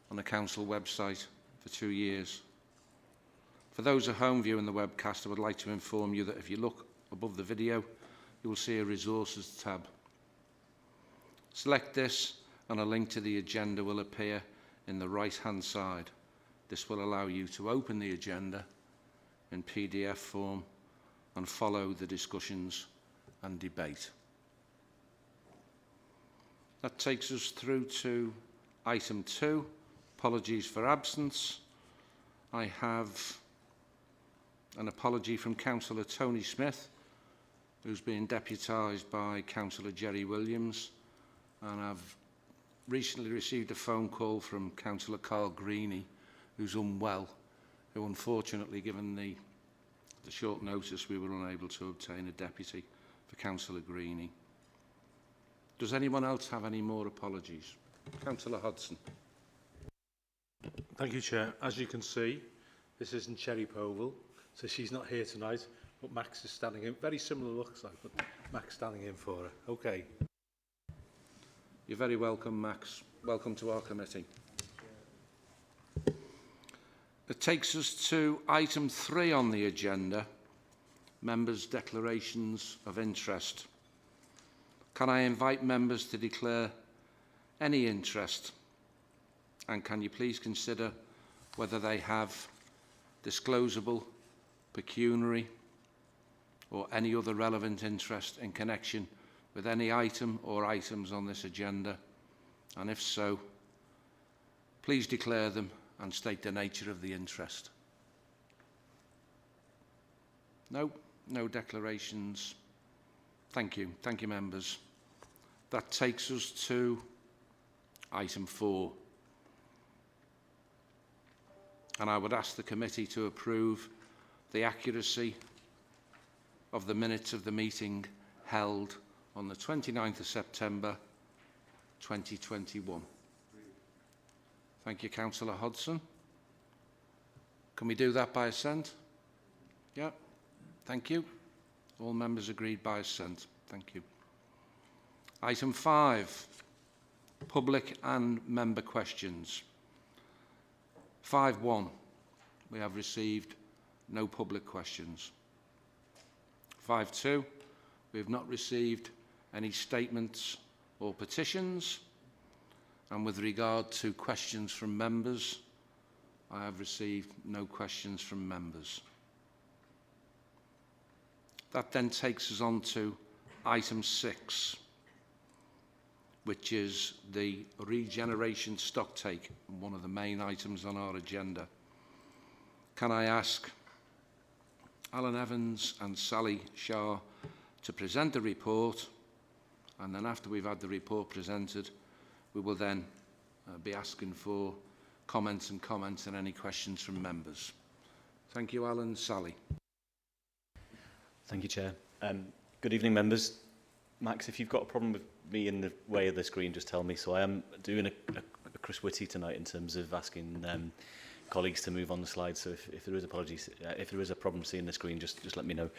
on the council website for 2 years. For those at home viewing the webcast, I would like to inform you that if you look above the video, you will see a resources tab. Select this and a link to the agenda will appear in the right-hand side. This will allow you to open the agenda in PDF form and follow the discussions and debate. That takes us through to item 2, apologies for absence. I have an apology from Councillor Tony Smith, who's been deputised by Councillor Jerry Williams, and I've recently received a phone call from Councillor Carl Greeny, who's unwell, who unfortunately, given the short notice, we were unable to obtain a deputy for Councillor Greeny. Does anyone else have any more apologies? Councillor Hodson. Thank you, Chair. As you can see, this isn't Cherry Povil, so she's not here tonight, but Max is standing in. Very similar looks like, but Max standing in for her. Okay. You're very welcome, Max. Welcome to our committee. It takes us to item 3 on the agenda, members' declarations of interest. Can I invite members to declare any interest? And can you please consider whether they have disclosable, pecuniary, or any other relevant interest in connection with any item or items on this agenda? And if so, please declare them and state the nature of the interest. No? No declarations. Thank you. Thank you, members. That takes us to item 4. And I would ask the committee to approve the accuracy of the minutes of the meeting held on the 29th of September 2021. Thank you, Councillor Hodson. Can we do that by assent? Yeah. Thank you. All members agreed by assent. Thank you. Item 5, public and member questions. 5.1, we have received no public questions. 5.2, we have not received any statements or petitions. And with regard to questions from members, I have received no questions from members. That then takes us on to item 6, which is the regeneration stocktake, one of the main items on our agenda. Can I ask Alan Evans and Sally Shah to present the report, and then after we've had the report presented, we will then be asking for comments and any questions from members. Thank you, Alan. Sally. Thank you, Chair. Good evening, members. Max, if you've got a problem with me in the way of the screen, just tell me. So I am doing a Chris Whitty tonight in terms of asking colleagues to move on the slides. So if there is apologies, if there is a problem seeing the screen, just let me know.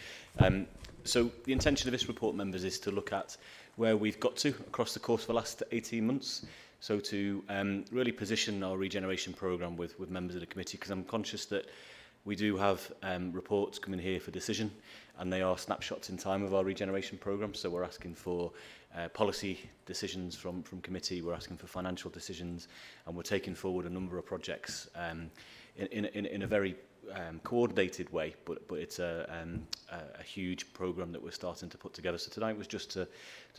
So the intention of this report, members, is to look at where we've got to across the course of the last 18 months. So to really position our regeneration programme with members of the committee, because I'm conscious that we do have reports coming here for decision, and they are snapshots in time of our regeneration programme. So we're asking for policy decisions from committee, we're asking for financial decisions, and we're taking forward a number of projects in a very coordinated way, but it's a huge programme that we're starting to put together. So tonight was just to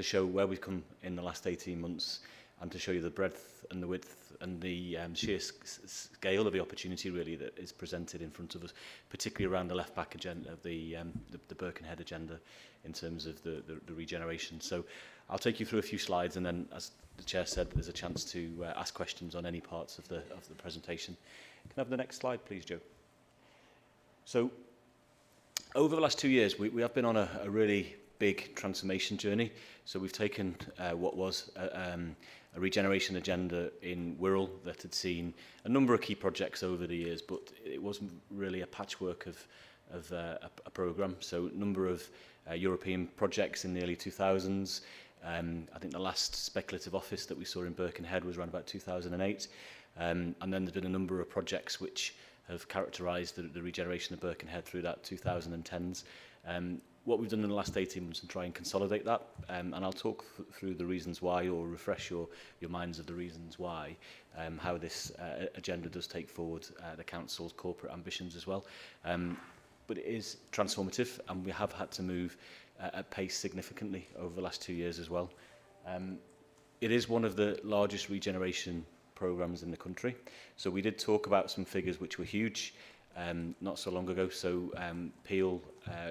show where we've come in the last 18 months, and to show you the breadth and the width and the sheer scale of the opportunity really that is presented in front of us, particularly around the left back agenda of the Birkenhead agenda in terms of the regeneration. So I'll take you through a few slides, and then, as the Chair said, there's a chance to ask questions on any parts of the presentation. Can I have the next slide, please, Joe? So over the last 2 years, we have been on a really big transformation journey. So we've taken what was a regeneration agenda in Wirral that had seen a number of key projects over the years, but it wasn't really a patchwork of a programme. So a number of European projects in the early 2000s. I think the last speculative office that we saw in Birkenhead was around about 2008. And then there's been a number of projects which have characterised the regeneration of Birkenhead through that 2010s. What we've done in the last 18 months and try and consolidate that, and I'll talk through the reasons why, or refresh your minds of the reasons why, how this agenda does take forward the Council's corporate ambitions as well. But it is transformative, and we have had to move at pace significantly over the last 2 years as well. It is one of the largest regeneration programmes in the country. So we did talk about some figures which were huge not so long ago. So Peel,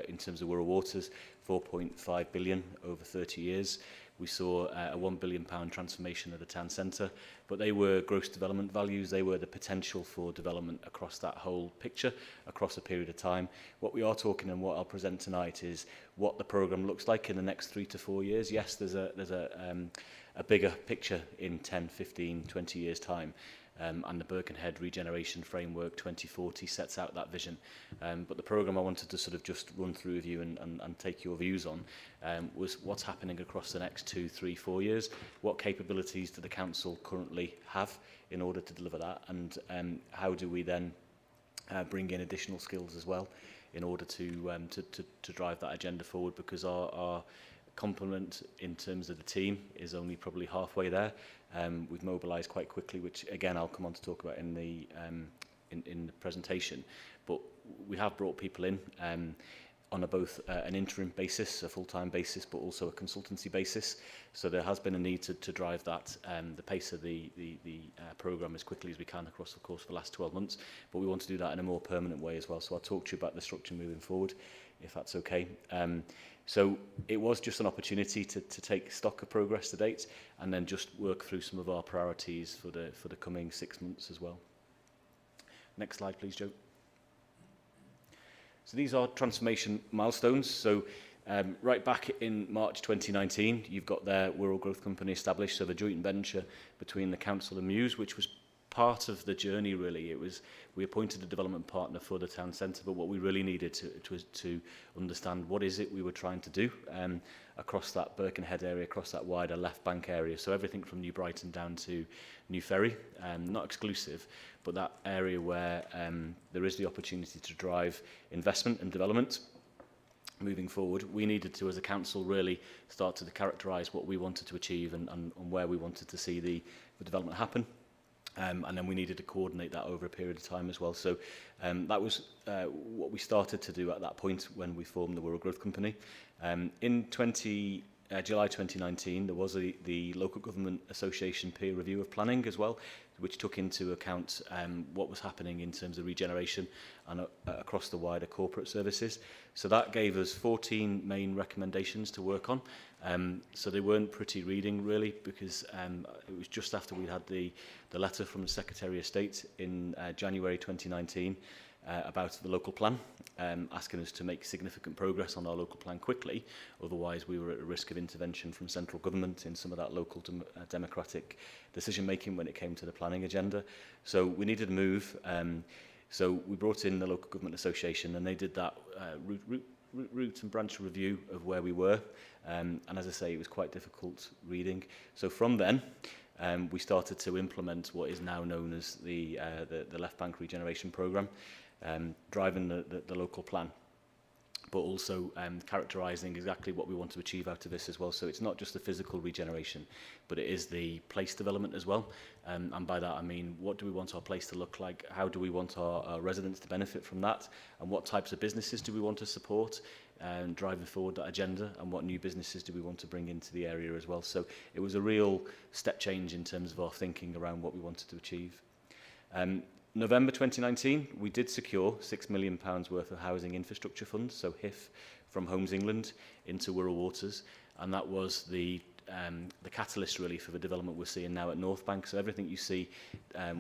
in terms of Wirral Waters, 4.5 billion over 30 years. We saw a £1 billion transformation of the town centre, but they were gross development values. They were the potential for development across that whole picture, across a period of time. What we are talking and what I'll present tonight is what the programme looks like in the next 3 to 4 years. Yes, there's a bigger picture in 10, 15, 20 years' time. And the Birkenhead Regeneration Framework 2040 sets out that vision. But the programme I wanted to sort of just run through with you and take your views on was what's happening across the next 2, 3, 4 years. What capabilities do the Council currently have in order to deliver that? And how do we then bring in additional skills as well in order to drive that agenda forward? Because our complement in terms of the team is only probably halfway there. We've mobilised quite quickly, which again I'll come on to talk about in the presentation. But we have brought people in on both an interim basis, a full-time basis, but also a consultancy basis. So there has been a need to drive that the pace of the programme as quickly as we can across the course of the last 12 months. But we want to do that in a more permanent way as well. So I'll talk to you about the structure moving forward, if that's okay. So it was just an opportunity to take stock of progress to date and then just work through some of our priorities for the coming 6 months as well. Next slide, please, Joe. So these are transformation milestones. So right back in March 2019, you've got their Wirral Growth Company established, so the joint venture between the Council and Muse, which was part of the journey really. We appointed a development partner for the town centre, but what we really needed to understand what is it we were trying to do across that Birkenhead area, across that wider left bank area. So everything from New Brighton down to New Ferry, not exclusive, but that area where there is the opportunity to drive investment and development moving forward. We needed to, as a council, really start to characterise what we wanted to achieve and where we wanted to see the development happen. And then we needed to coordinate that over a period of time as well. So that was what we started to do at that point when we formed the Wirral Growth Company. In July 2019, there was the Local Government Association peer review of planning as well, which took into account what was happening in terms of regeneration and across the wider corporate services. So that gave us 14 main recommendations to work on. So they weren't pretty reading really, because it was just after we had the letter from the Secretary of State in January 2019 about the local plan, asking us to make significant progress on our local plan quickly. Otherwise, we were at a risk of intervention from central government in some of that local democratic decision-making when it came to the planning agenda. So we needed to move. So we brought in the Local Government Association, and they did that root and branch review of where we were. And as I say, it was quite difficult reading. So from then, we started to implement what is now known as the Left Bank Regeneration Programme, driving the local plan, but also characterising exactly what we want to achieve out of this as well. So it's not just the physical regeneration, but it is the place development as well. And by that I mean, what do we want our place to look like? How do we want our residents to benefit from that? And what types of businesses do we want to support? Driving forward that agenda, and what new businesses do we want to bring into the area as well. So it was a real step change in terms of our thinking around what we wanted to achieve. November 2019, we did secure £6 million worth of housing infrastructure funds, so HIF, from Homes England into Wirral Waters, and that was the catalyst really for the development we're seeing now at North Bank. So everything you see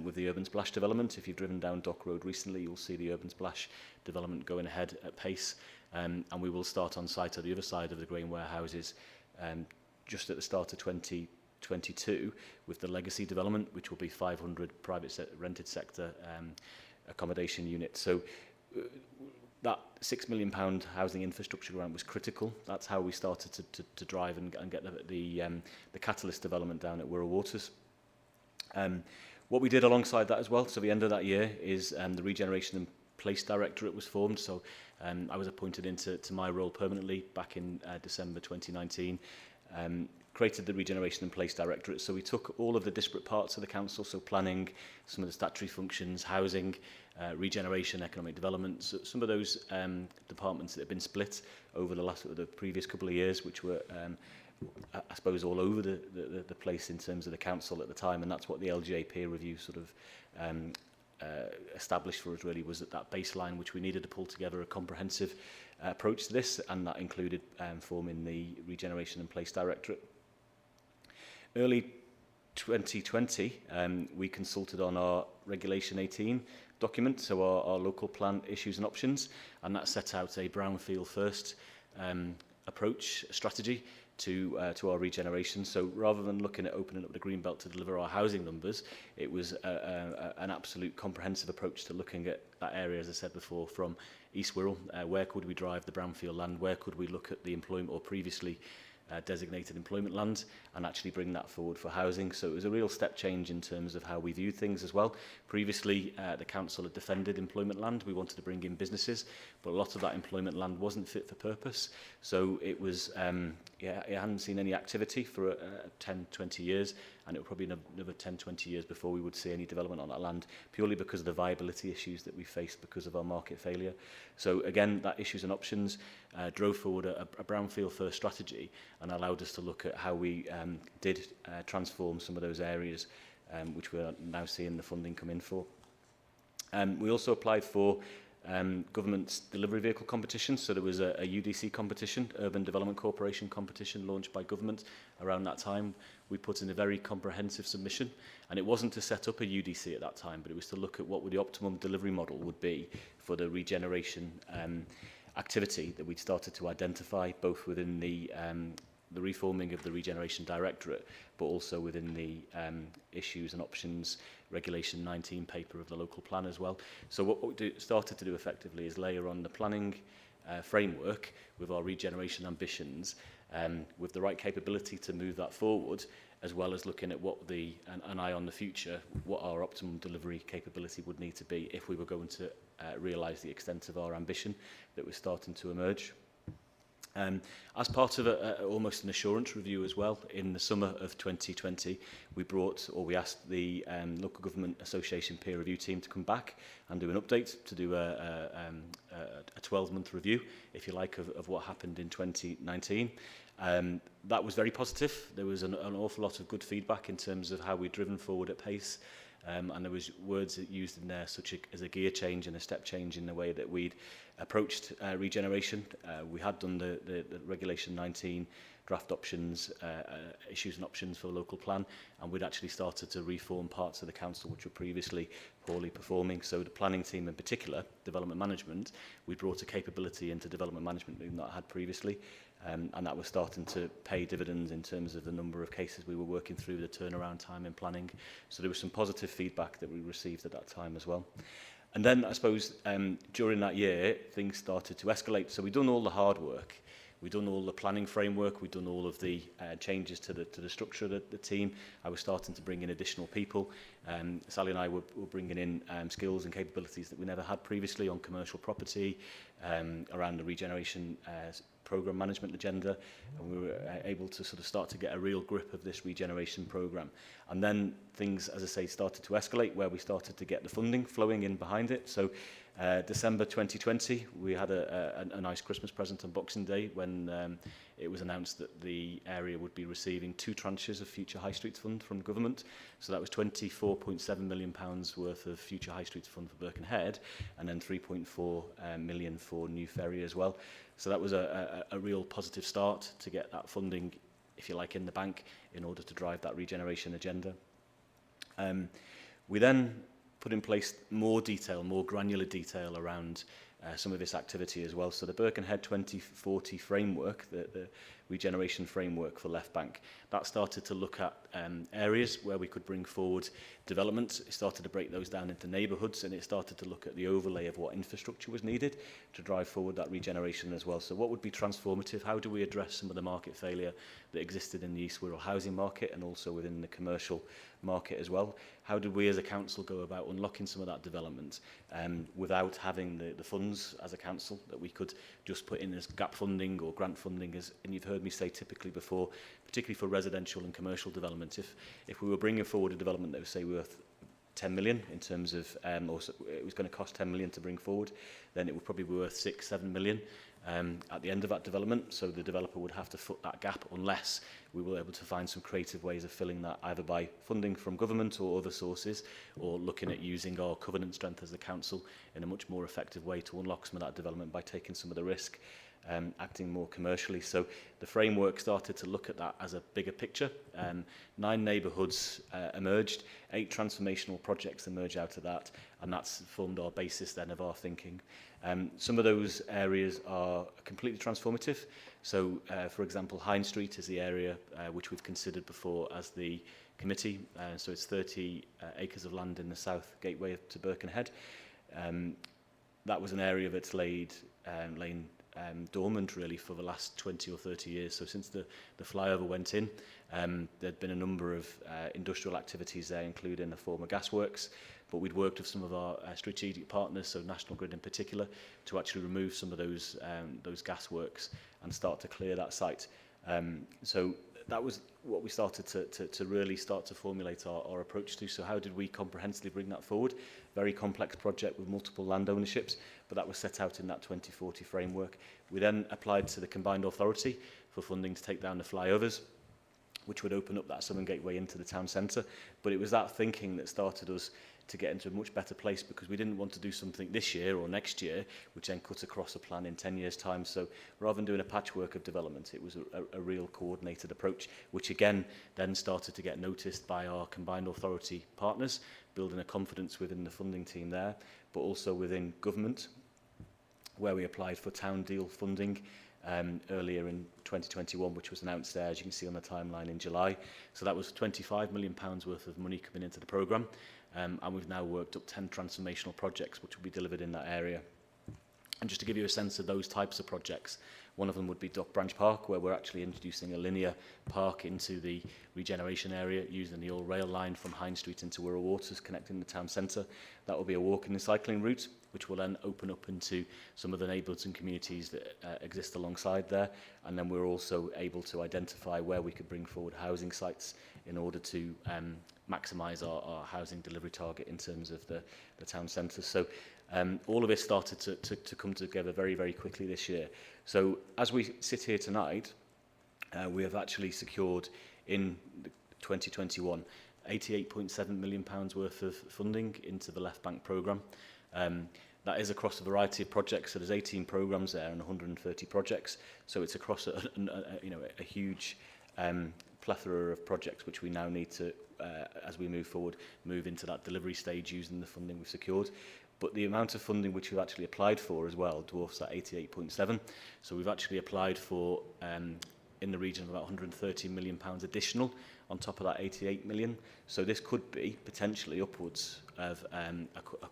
with the Urban Splash development, if you've driven down Dock Road recently, you'll see the Urban Splash development going ahead at pace. And we will start on site at the other side of the grain warehouses just at the start of 2022 with the legacy development, which will be 500 private rented sector accommodation units. So that £6 million housing infrastructure grant was critical. That's how we started to drive and get the catalyst development down at Wirral Waters. What we did alongside that as well, so the end of that year, is the Regeneration and Place Directorate was formed. So I was appointed into my role permanently back in December 2019. Created the Regeneration and Place Directorate. So we took all of the disparate parts of the council, so planning, some of the statutory functions, housing, regeneration, economic development, so some of those departments that have been split over the previous couple of years, which were I suppose all over the place in terms of the council at the time, and that's what the LGA peer review sort of established for us, really, was that baseline which we needed to pull together a comprehensive approach to this, and that included forming the Regeneration and Place Directorate. Early 2020, we consulted on our Regulation 18 document, so our local plan issues and options, and that set out a brownfield first approach strategy to our regeneration. So rather than looking at opening up the Greenbelt to deliver our housing numbers, it was an absolute comprehensive approach to looking at that area, as I said before, from East Wirral. Where could we drive the brownfield land? Where could we look at the employment or previously designated employment land and actually bring that forward for housing? So it was a real step change in terms of how we viewed things as well. Previously, the council had defended employment land. We wanted to bring in businesses, but a lot of that employment land wasn't fit for purpose. So it was, it hadn't seen any activity for 10, 20 years, and it would probably another 10, 20 years before we would see any development on that land, purely because of the viability issues that we faced because of our market failure. So again, that issues and options drove forward a brownfield first strategy and allowed us to look at how we did transform some of those areas which we're now seeing the funding come in for. We also applied for government's delivery vehicle competition. So there was a UDC competition, Urban Development Corporation competition, launched by government around that time. We put in a very comprehensive submission, and it wasn't to set up a UDC at that time, but it was to look at what would the optimum delivery model would be for the regeneration activity that we'd started to identify, both within the reforming of the Regeneration Directorate, but also within the issues and options Regulation 19 paper of the local plan as well. So what we started to do effectively is layer on the planning framework with our regeneration ambitions, with the right capability to move that forward, as well as looking at what an eye on the future, what our optimum delivery capability would need to be if we were going to realise the extent of our ambition that was starting to emerge. As part of almost an assurance review as well, in the summer of 2020, we asked the Local Government Association peer review team to come back and do an update, to do a 12-month review, if you like, of what happened in 2019. That was very positive. There was an awful lot of good feedback in terms of how we'd driven forward at pace. And there was words used in there such as a gear change and a step change in the way that we'd approached regeneration. We had done the Regulation 19 draft options, issues and options for the local plan, and we'd actually started to reform parts of the council which were previously poorly performing. So the planning team in particular, development management, we brought a capability into development management we've not had previously. And that was starting to pay dividends in terms of the number of cases we were working through, the turnaround time in planning. So there was some positive feedback that we received at that time as well. And then I suppose during that year, things started to escalate. So we'd done all the hard work. We'd done all the planning framework. We'd done all of the changes to the structure of the team. I was starting to bring in additional people. Sally and I were bringing in skills and capabilities that we never had previously on commercial property, around the regeneration program management agenda, and we were able to sort of start to get a real grip of this regeneration program. And then things, as I say, started to escalate, where we started to get the funding flowing in behind it. So December 2020, we had a nice Christmas present on Boxing Day when it was announced that the area would be receiving 2 tranches of Future High Streets Fund from government. So that was £24.7 million worth of Future High Streets Fund for Birkenhead, and then 3.4 million for New Ferry as well. So that was a real positive start to get that funding, if you like, in the bank in order to drive that regeneration agenda. We then put in place more detail, more granular detail around some of this activity as well. So the Birkenhead 2040 framework that regeneration framework for Left Bank. That started to look at areas where we could bring forward development. It started to break those down into neighbourhoods, and it started to look at the overlay of what infrastructure was needed to drive forward that regeneration as well. So what would be transformative? How do we address some of the market failure that existed in the East Wirral housing market and also within the commercial market as well? How did we as a council go about unlocking some of that development without having the funds as a council that we could just put in as gap funding or grant funding, and you've heard me say typically before, particularly for residential and commercial development, if we were bringing forward a development that was say worth 10 million in terms of, or it was going to cost 10 million to bring forward, then it would probably be worth 6-7 million at the end of that development. So the developer would have to foot that gap unless we were able to find some creative ways of filling that, either by funding from government or other sources, or looking at using our covenant strength as the council in a much more effective way to unlock some of that development by taking some of the risk, acting more commercially. So the framework started to look at that as a bigger picture. 9 neighbourhoods emerged, 8 transformational projects emerged out of that, and that's formed our basis then of our thinking. Some of those areas are completely transformative. So, for example, Hine Street is the area which we've considered before as the committee. So it's 30 acres of land in the south gateway to Birkenhead. That was an area that's lain dormant really for the last 20 or 30 years. So since the flyover went in, there'd been a number of industrial activities there, including the former gasworks, but we'd worked with some of our strategic partners, so National Grid in particular, to actually remove some of those gasworks and start to clear that site. So that was what we started to really start to formulate our approach to. So how did we comprehensively bring that forward? Very complex project with multiple land ownerships, but that was set out in that 2040 framework. We then applied to the Combined Authority for funding to take down the flyovers, which would open up that southern gateway into the town centre. But it was that thinking that started us to get into a much better place, because we didn't want to do something this year or next year, which then cut across a plan in 10 years' time. So rather than doing a patchwork of development, it was a real coordinated approach, which again then started to get noticed by our Combined Authority partners, building a confidence within the funding team there, but also within government, where we applied for town deal funding earlier in 2021, which was announced there, as you can see on the timeline, in July. So that was £25 million worth of money coming into the programme, and we've now worked up 10 transformational projects which will be delivered in that area. And just to give you a sense of those types of projects, one of them would be Dock Branch Park, where we're actually introducing a linear park into the regeneration area using the old rail line from Hine Street into Wirral Waters, connecting the town centre. That will be a walking and cycling route, which will then open up into some of the neighbourhoods and communities that exist alongside there. And then we're also able to identify where we could bring forward housing sites in order to maximise our housing delivery target in terms of the town centre. So all of it started to come together very, very quickly this year. So as we sit here tonight, we have actually secured in 2021 £88.7 million worth of funding into the Left Bank programme. That is across a variety of projects. So there's 18 programmes there and 130 projects. So it's across a huge plethora of projects which we now need to, as we move forward, move into that delivery stage using the funding we've secured. But the amount of funding which we've actually applied for as well dwarfs that 88.7. So we've actually applied for in the region of about £130 million additional on top of that 88 million. So this could be potentially upwards of a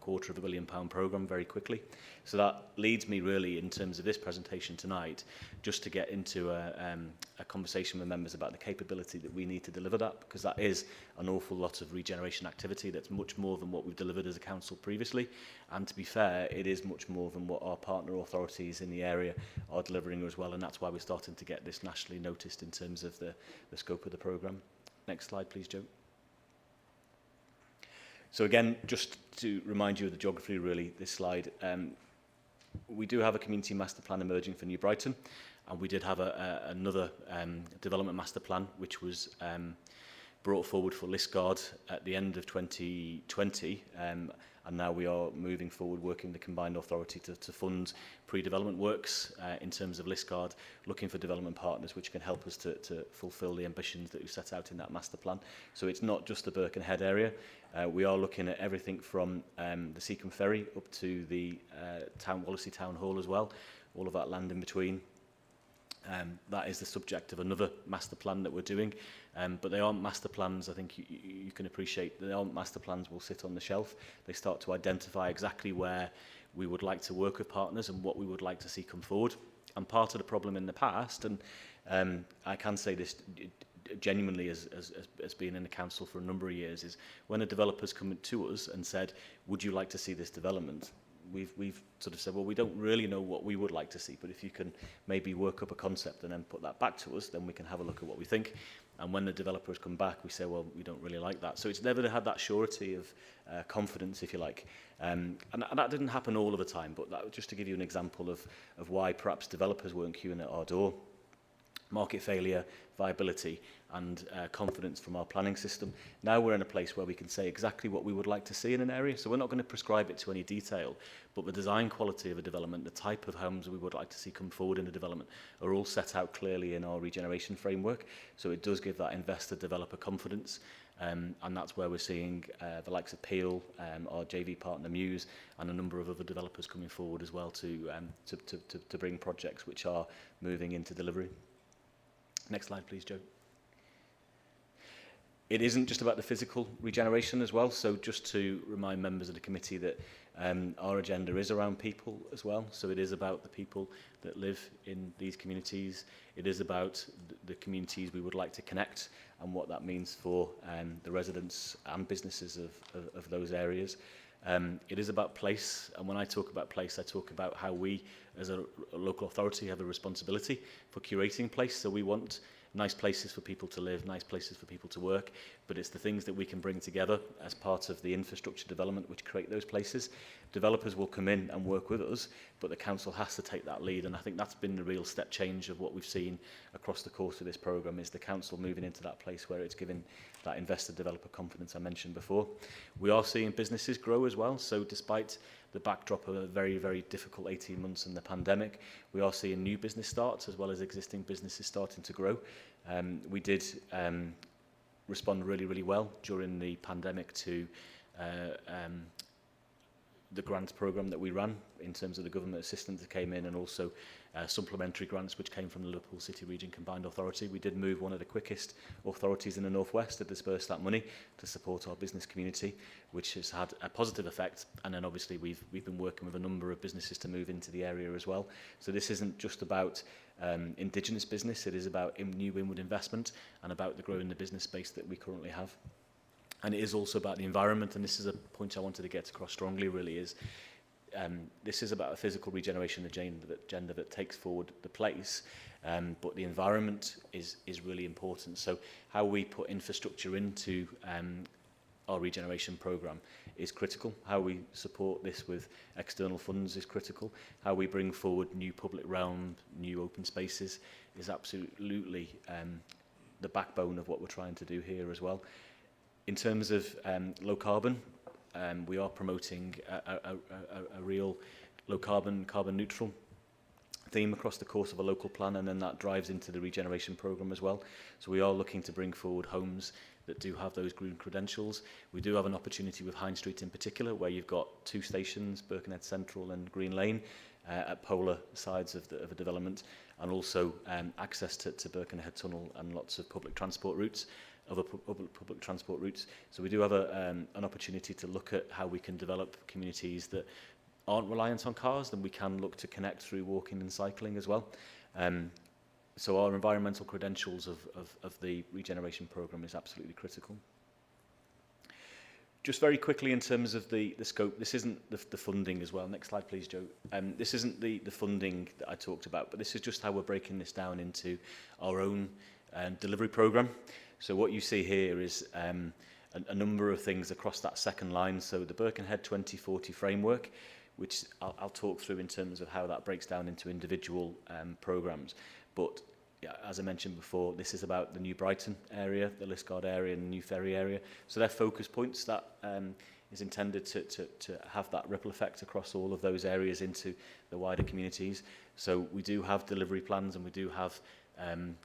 £250 million programme very quickly. So that leads me really, in terms of this presentation tonight, just to get into a conversation with members about the capability that we need to deliver that, because that is an awful lot of regeneration activity. That's much more than what we've delivered as a council previously. And to be fair, it is much more than what our partner authorities in the area are delivering as well. And that's why we're starting to get this nationally noticed in terms of the scope of the programme. Next slide, please, Joe. So again, just to remind you of the geography, really, this slide, we do have a community master plan emerging for New Brighton, and we did have another development master plan, which was brought forward for Liskeard at the end of 2020, and now we are moving forward, working with the Combined Authority to fund pre-development works in terms of Liskeard, looking for development partners which can help us to fulfil the ambitions that we set out in that master plan. So it's not just the Birkenhead area. We are looking at everything from the Seacombe Ferry up to the Wallasey Town Hall as well, all of that land in between. That is the subject of another master plan that we're doing, but they aren't master plans. I think you can appreciate that they aren't master plans will sit on the shelf. They start to identify exactly where we would like to work with partners and what we would like to see come forward. And part of the problem in the past, and I can say this genuinely as being in the council for a number of years, is when a developer's come to us and said, would you like to see this development? We've sort of said, well, we don't really know what we would like to see, but if you can maybe work up a concept and then put that back to us, then we can have a look at what we think. And when the developer has come back, we say, well, we don't really like that. So it's never had that surety of confidence, if you like. And that didn't happen all of the time, but that, just to give you an example of why perhaps developers weren't queuing at our door. Market failure, viability and confidence from our planning system. Now we're in a place where we can say exactly what we would like to see in an area. So we're not going to prescribe it to any detail, but the design quality of a development, the type of homes we would like to see come forward in a development are all set out clearly in our regeneration framework. So it does give that investor developer confidence. And that's where we're seeing the likes of Peel, our JV partner Muse, and a number of other developers coming forward as well to bring projects which are moving into delivery. Next slide, please, Joe. It isn't just about the physical regeneration as well. So just to remind members of the committee that our agenda is around people as well. So it is about the people that live in these communities. It is about the communities we would like to connect and what that means for the residents and businesses of those areas. It is about place, and when I talk about place, I talk about how we, as a local authority, have a responsibility for curating place. So we want nice places for people to live, nice places for people to work, but it's the things that we can bring together as part of the infrastructure development which create those places. Developers will come in and work with us, but the council has to take that lead, and I think that's been the real step change of what we've seen across the course of this programme, is the council moving into that place where it's given that investor developer confidence I mentioned before. We are seeing businesses grow as well, so despite the backdrop of a very, very difficult 18 months in the pandemic, we are seeing new business starts as well as existing businesses starting to grow. We did respond really, really well during the pandemic to the grants programme that we ran in terms of the government assistance that came in, and also supplementary grants which came from the Liverpool City Region Combined Authority. We did move one of the quickest authorities in the Northwest to disperse that money to support our business community, which has had a positive effect. And then obviously we've been working with a number of businesses to move into the area as well. So this isn't just about indigenous business, it is about new inward investment and about the growing the business space that we currently have. And it is also about the environment, and this is a point I wanted to get across strongly really, is this is about a physical regeneration agenda that takes forward the place, but the environment is really important. So how we put infrastructure into our regeneration programme is critical. How we support this with external funds is critical. How we bring forward new public realm, new open spaces is absolutely the backbone of what we're trying to do here as well. In terms of low carbon, we are promoting a real low carbon, carbon neutral theme across the course of a local plan, and then that drives into the regeneration programme as well. So we are looking to bring forward homes that do have those green credentials. We do have an opportunity with Hine Street in particular, where you've got two stations, Birkenhead Central and Green Lane, at polar sides of the development, and also access to Birkenhead Tunnel and lots of public transport routes. Public transport routes. So we do have an opportunity to look at how we can develop communities that aren't reliant on cars, then we can look to connect through walking and cycling as well. So our environmental credentials of the regeneration programme is absolutely critical. Just very quickly in terms of the scope, this isn't the funding as well. Next slide, please, Joe. This isn't the funding that I talked about, but this is just how we're breaking this down into our own delivery programme. So what you see here is a number of things across that second line. So the Birkenhead 2040 framework, which I'll talk through in terms of how that breaks down into individual programmes. But yeah, as I mentioned before, this is about the New Brighton area, the Liskeard area and the New Ferry area. So they're focus points that is intended to have that ripple effect across all of those areas into the wider communities. So we do have delivery plans, and we do have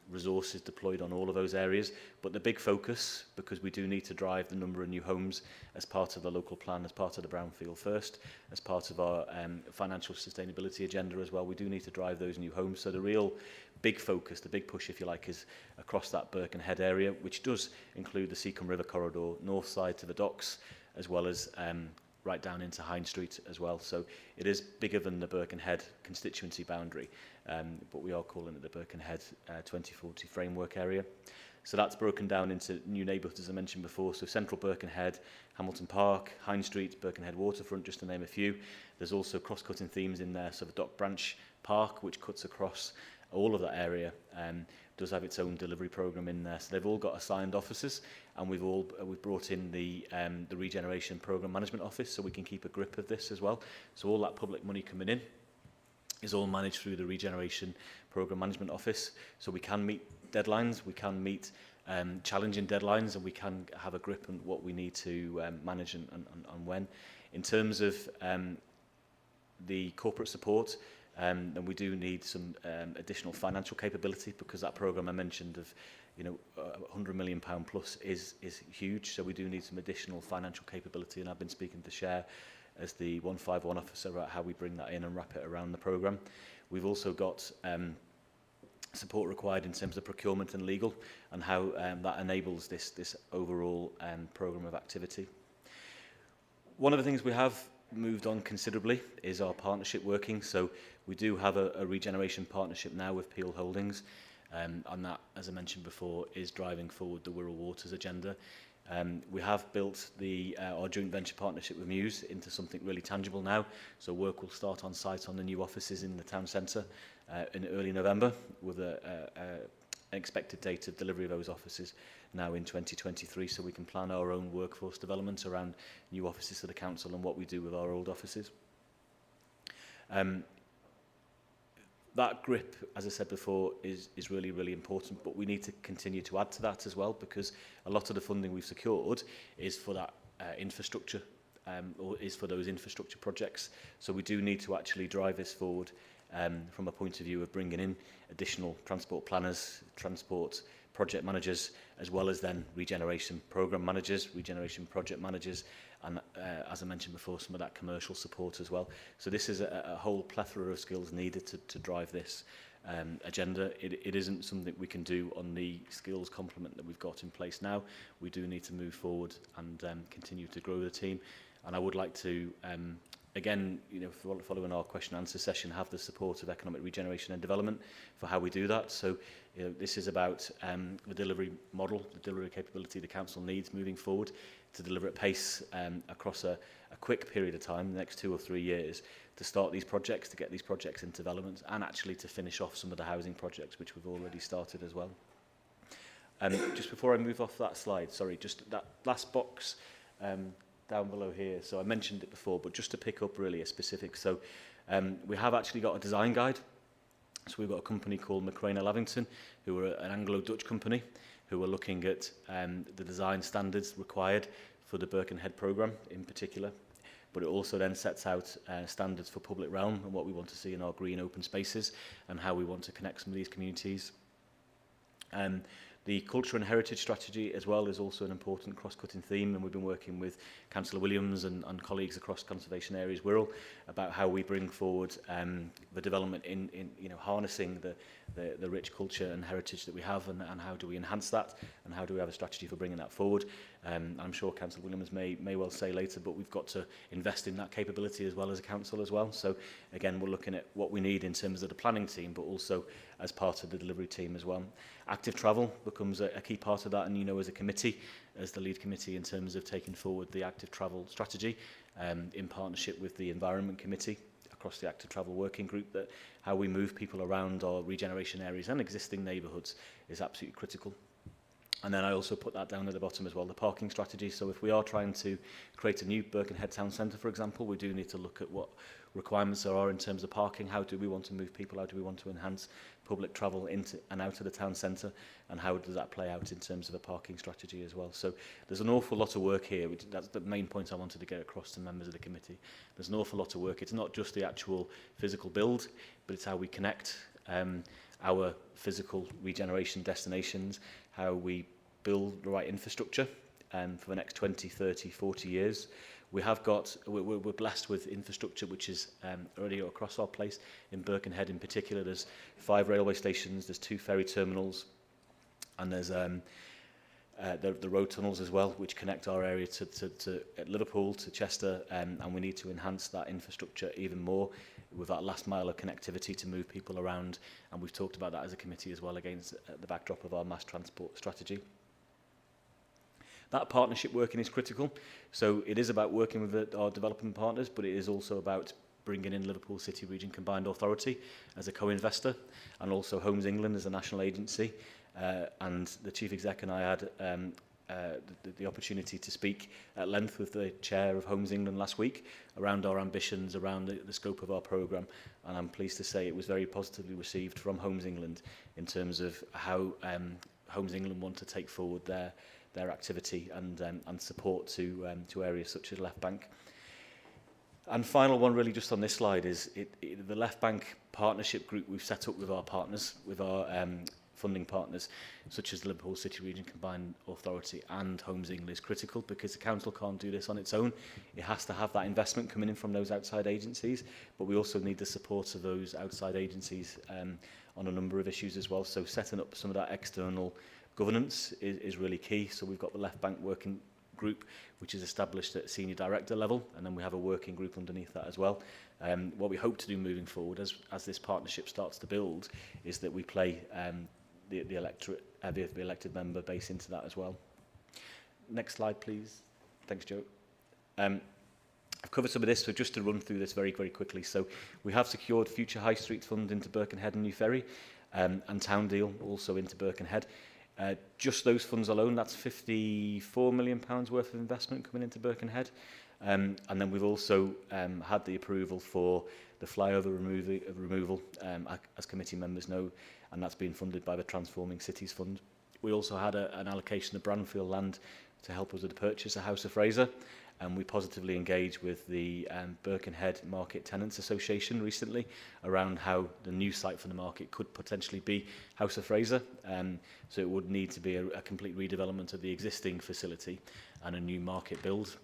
resources deployed on all of those areas. But the big focus, because we do need to drive the number of new homes as part of the local plan, as part of the Brownfield First, as part of our financial sustainability agenda as well, we do need to drive those new homes. So the real big focus, the big push, if you like, is across that Birkenhead area, which does include the Seacombe River corridor, north side to the docks, as well as right down into Hine Street as well. So it is bigger than the Birkenhead constituency boundary, but we are calling it the Birkenhead 2040 framework area. So that's broken down into new neighbourhoods, as I mentioned before. So Central Birkenhead, Hamilton Park, Hine Street, Birkenhead Waterfront, just to name a few. There's also cross-cutting themes in there. So the Dock Branch Park, which cuts across all of that area, does have its own delivery programme in there. So they've all got assigned officers, and we've brought in the Regeneration Programme Management Office, so we can keep a grip of this as well. So all that public money coming in is all managed through the Regeneration Programme Management Office. So we can meet deadlines, we can meet challenging deadlines, and we can have a grip on what we need to manage and when. In terms of the corporate support, then we do need some additional financial capability, because that programme I mentioned of £100 million plus is huge. So we do need some additional financial capability, and I've been speaking to Cher as the 151 officer about how we bring that in and wrap it around the programme. We've also got support required in terms of procurement and legal, and how that enables this overall programme of activity. One of the things we have moved on considerably is our partnership working. So we do have a regeneration partnership now with Peel Holdings, and that, as I mentioned before, is driving forward the Wirral Waters agenda. We have built our joint venture partnership with Muse into something really tangible now. So work will start on site on the new offices in the town centre in early November, with an expected date of delivery of those offices now in 2023, so we can plan our own workforce development around new offices for the council and what we do with our old offices. That grip, as I said before, is really, really important, but we need to continue to add to that as well, because a lot of the funding we've secured is for that infrastructure, or is for those infrastructure projects. So we do need to actually drive this forward from a point of view of bringing in additional transport planners, transport project managers, as well as then regeneration programme managers, regeneration project managers, and as I mentioned before, some of that commercial support as well. So this is a whole plethora of skills needed to drive this agenda. It isn't something we can do on the skills complement that we've got in place now. We do need to move forward and continue to grow the team. And I would like to, again, following our question and answer session, have the support of Economic Regeneration and Development for how we do that. So this is about the delivery model, the delivery capability the council needs moving forward to deliver at pace across a quick period of time, the next 2 or 3 years, to start these projects, to get these projects into development, and actually to finish off some of the housing projects which we've already started as well. Just before I move off that slide, sorry, just that last box down below here. So I mentioned it before, but just to pick up really a specific. So we have actually got a design guide. So we've got a company called McRae Lavington, who are an Anglo-Dutch company, who are looking at the design standards required for the Birkenhead programme in particular. But it also then sets out standards for public realm and what we want to see in our green open spaces and how we want to connect some of these communities. The culture and heritage strategy as well is also an important cross-cutting theme, and we've been working with Councillor Williams and colleagues across conservation areas Wirral about how we bring forward the development in harnessing the rich culture and heritage that we have, and how do we enhance that, and how do we have a strategy for bringing that forward. I'm sure Councillor Williams may well say later, but we've got to invest in that capability as well as a council as well. So again, we're looking at what we need in terms of the planning team, but also as part of the delivery team as well. Active travel becomes a key part of that, and as a committee, as the lead committee in terms of taking forward the active travel strategy in partnership with the Environment Committee across the active travel working group, that how we move people around our regeneration areas and existing neighbourhoods is absolutely critical. And then I also put that down at the bottom as well, the parking strategy. So if we are trying to create a new Birkenhead town centre, for example, we do need to look at what requirements there are in terms of parking. How do we want to move people? How do we want to enhance public travel into and out of the town centre? And how does that play out in terms of a parking strategy as well? So there's an awful lot of work here. That's the main point I wanted to get across to members of the committee. There's an awful lot of work. It's not just the actual physical build, but it's how we connect. our physical regeneration destinations, how we build the right infrastructure for the next 20, 30, 40 years. We're blessed with infrastructure which is already across our place. In Birkenhead in particular, there's 5 railway stations, there's 2 ferry terminals, and there's the road tunnels as well, which connect our area to Liverpool, to Chester, and we need to enhance that infrastructure even more with that last mile of connectivity to move people around, and we've talked about that as a committee as well against the backdrop of our mass transport strategy. That partnership working is critical, so it is about working with our development partners, but it is also about bringing in Liverpool City Region Combined Authority as a co-investor, and also Homes England as a national agency. And the Chief Exec and I had the opportunity to speak at length with the Chair of Homes England last week around our ambitions, around the scope of our programme, and I'm pleased to say it was very positively received from Homes England in terms of how Homes England want to take forward their activity and support to areas such as Left Bank. And final one really just on this slide is the Left Bank partnership group we've set up with our partners, with our funding partners such as the Liverpool City Region Combined Authority and Homes England is critical, because the council can't do this on its own. It has to have that investment coming in from those outside agencies, but we also need the support of those outside agencies on a number of issues as well. So setting up some of that external governance is really key. So we've got the Left Bank working group, which is established at senior director level, and then we have a working group underneath that as well. What we hope to do moving forward as this partnership starts to build is that we play the elected member base into that as well. Next slide, please. Thanks, Joe. I've covered some of this, so just to run through this very, very quickly. So we have secured future High Street fund into Birkenhead and New Ferry, and Town Deal also into Birkenhead. Just those funds alone, that's £54 million worth of investment coming into Birkenhead. And then we've also had the approval for the flyover removal, as committee members know, and that's been funded by the Transforming Cities Fund. We also had an allocation of Brownfield land to help us with the purchase of House of Fraser, and we positively engaged with the Birkenhead Market Tenants Association recently around how the new site for the market could potentially be House of Fraser. So it would need to be a complete redevelopment of the existing facility and a new market build.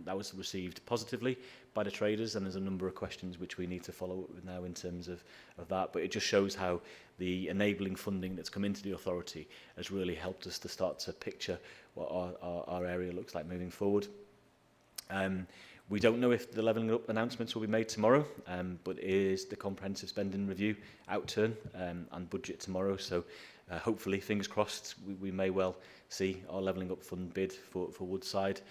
That was received positively by the traders, and there's a number of questions which we need to follow up with now in terms of that. But it just shows how the enabling funding that's come into the authority has really helped us to start to picture what our area looks like moving forward. We don't know if the levelling up announcements will be made tomorrow, but it is the comprehensive spending review outturn and budget tomorrow. So hopefully, fingers crossed, we may well see our levelling up fund bid for Woodside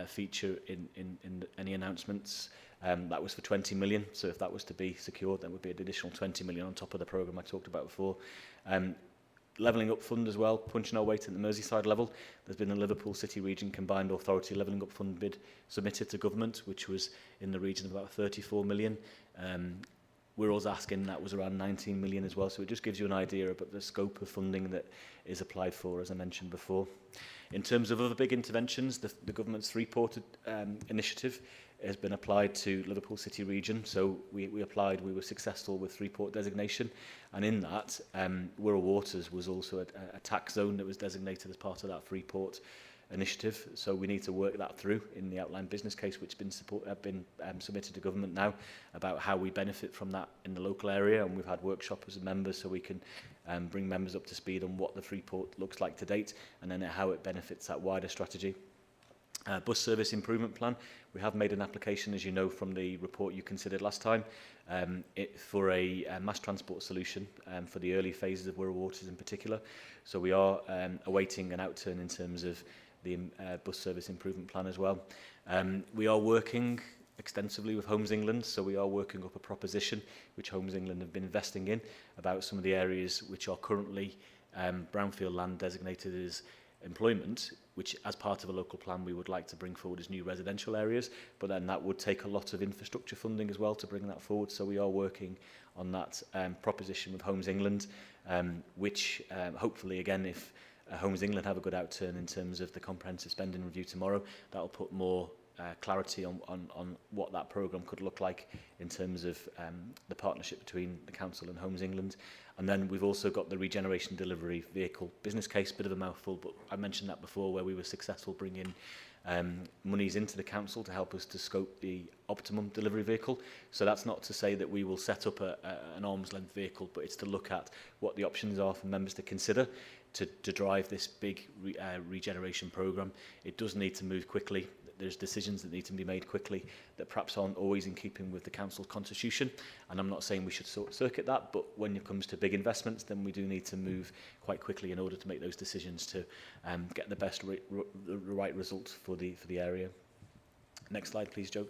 feature in any announcements. That was for 20 million. So if that was to be secured, that would be an additional 20 million on top of the programme I talked about before. Levelling up fund as well, punching our weight at the Merseyside level. There's been a Liverpool City Region Combined Authority levelling up fund bid submitted to government, which was in the region of about 34 million. Wirral's asking that was around 19 million as well, so it just gives you an idea about the scope of funding that is applied for, as I mentioned before. In terms of other big interventions, the government's three-ported initiative has been applied to Liverpool City Region. So we were successful with three-port designation, and in that, Wirral Waters was also a tax zone that was designated as part of that three-port initiative. So we need to work that through in the outline business case, which have been submitted to government now, about how we benefit from that in the local area, and we've had workshops as members so we can bring members up to speed on what the Freeport looks like to date, and then how it benefits that wider strategy. Bus service improvement plan. We have made an application, as you know, from the report you considered last time, for a mass transport solution for the early phases of Wirral Waters in particular. So we are awaiting an outturn in terms of the bus service improvement plan as well. We are working extensively with Homes England, so we are working up a proposition which Homes England have been investing in about some of the areas which are currently brownfield land designated as employment, which as part of a local plan we would like to bring forward as new residential areas, but then that would take a lot of infrastructure funding as well to bring that forward. So we are working on that proposition with Homes England, which hopefully, again, if Homes England have a good outturn in terms of the comprehensive spending review tomorrow, that will put more clarity on what that programme could look like in terms of the partnership between the Council and Homes England. And then we've also got the Regeneration Delivery Vehicle business case, bit of a mouthful, but I mentioned that before, where we were successful bringing monies into the council to help us to scope the optimum delivery vehicle. So that's not to say that we will set up an arm's length vehicle, but it's to look at what the options are for members to consider to drive this big regeneration programme. It does need to move quickly. There's decisions that need to be made quickly that perhaps aren't always in keeping with the council's constitution. And I'm not saying we should circuit that, but when it comes to big investments, then we do need to move quite quickly in order to make those decisions to get the best the right results for the area. Next slide, please, Joe.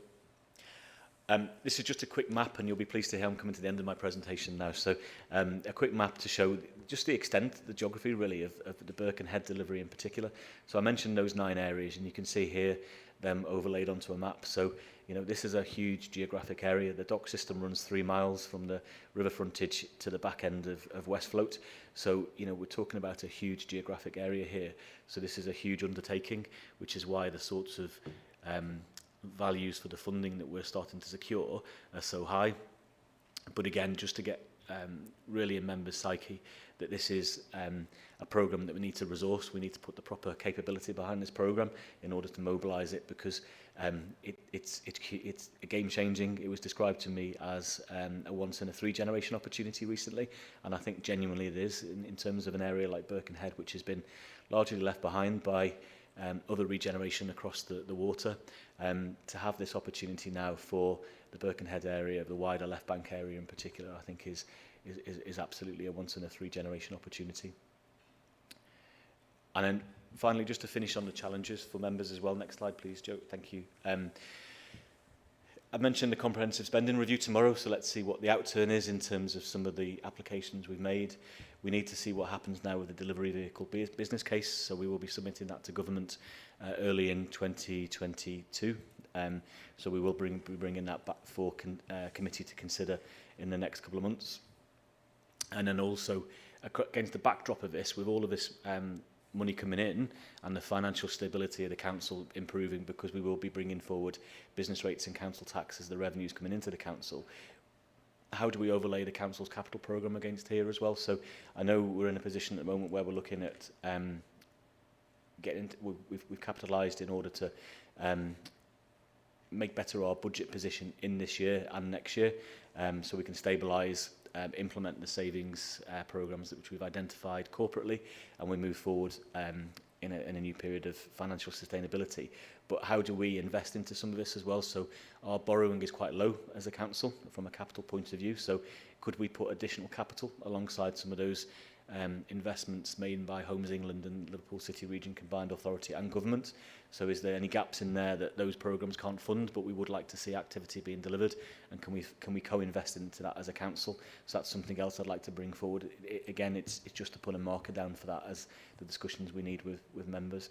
This is just a quick map, and you'll be pleased to hear I'm coming to the end of my presentation now. So a quick map to show just the extent, the geography really of the Birkenhead delivery in particular. So I mentioned those 9 areas, and you can see here them overlaid onto a map. So, you know, this is a huge geographic area. The dock system runs 3 miles from the river frontage to the back end of Westfloat. So, you know, we're talking about a huge geographic area here. So this is a huge undertaking, which is why the sorts of values for the funding that we're starting to secure are so high. But again, just to get really in members' psyche that this is a programme that we need to resource. We need to put the proper capability behind this programme in order to mobilise it, because it's a game-changing. It was described to me as a once-in-a-3 generation opportunity recently, and I think genuinely it is in terms of an area like Birkenhead, which has been largely left behind by other regeneration across the water. To have this opportunity now for the Birkenhead area, the wider left bank area in particular, I think is absolutely a once-in-a-3 generation opportunity. And then finally, just to finish on the challenges for members as well. Next slide, please, Joe. Thank you. I mentioned the comprehensive spending review tomorrow, so let's see what the outturn is in terms of some of the applications we've made. We need to see what happens now with the delivery vehicle business case, so we will be submitting that to government early in 2022. So we will be bringing that back for committee to consider in the next couple of months. And then also, against the backdrop of this, with all of this money coming in and the financial stability of the council improving, because we will be bringing forward business rates and council tax as the revenues coming into the council, how do we overlay the council's capital programme against here as well? So I know we're in a position at the moment where we're looking at we've capitalised in order to make better our budget position in this year and next year, so we can stabilise, implement the savings programmes which we've identified corporately, and we move forward in a new period of financial sustainability. But how do we invest into some of this as well? So our borrowing is quite low as a council from a capital point of view, so could we put additional capital alongside some of those investments made by Homes England and Liverpool City Region Combined Authority and Government? So is there any gaps in there that those programmes can't fund, but we would like to see activity being delivered, and can we co-invest into that as a council? So that's something else I'd like to bring forward. Again, it's just to put a marker down for that as the discussions we need with members.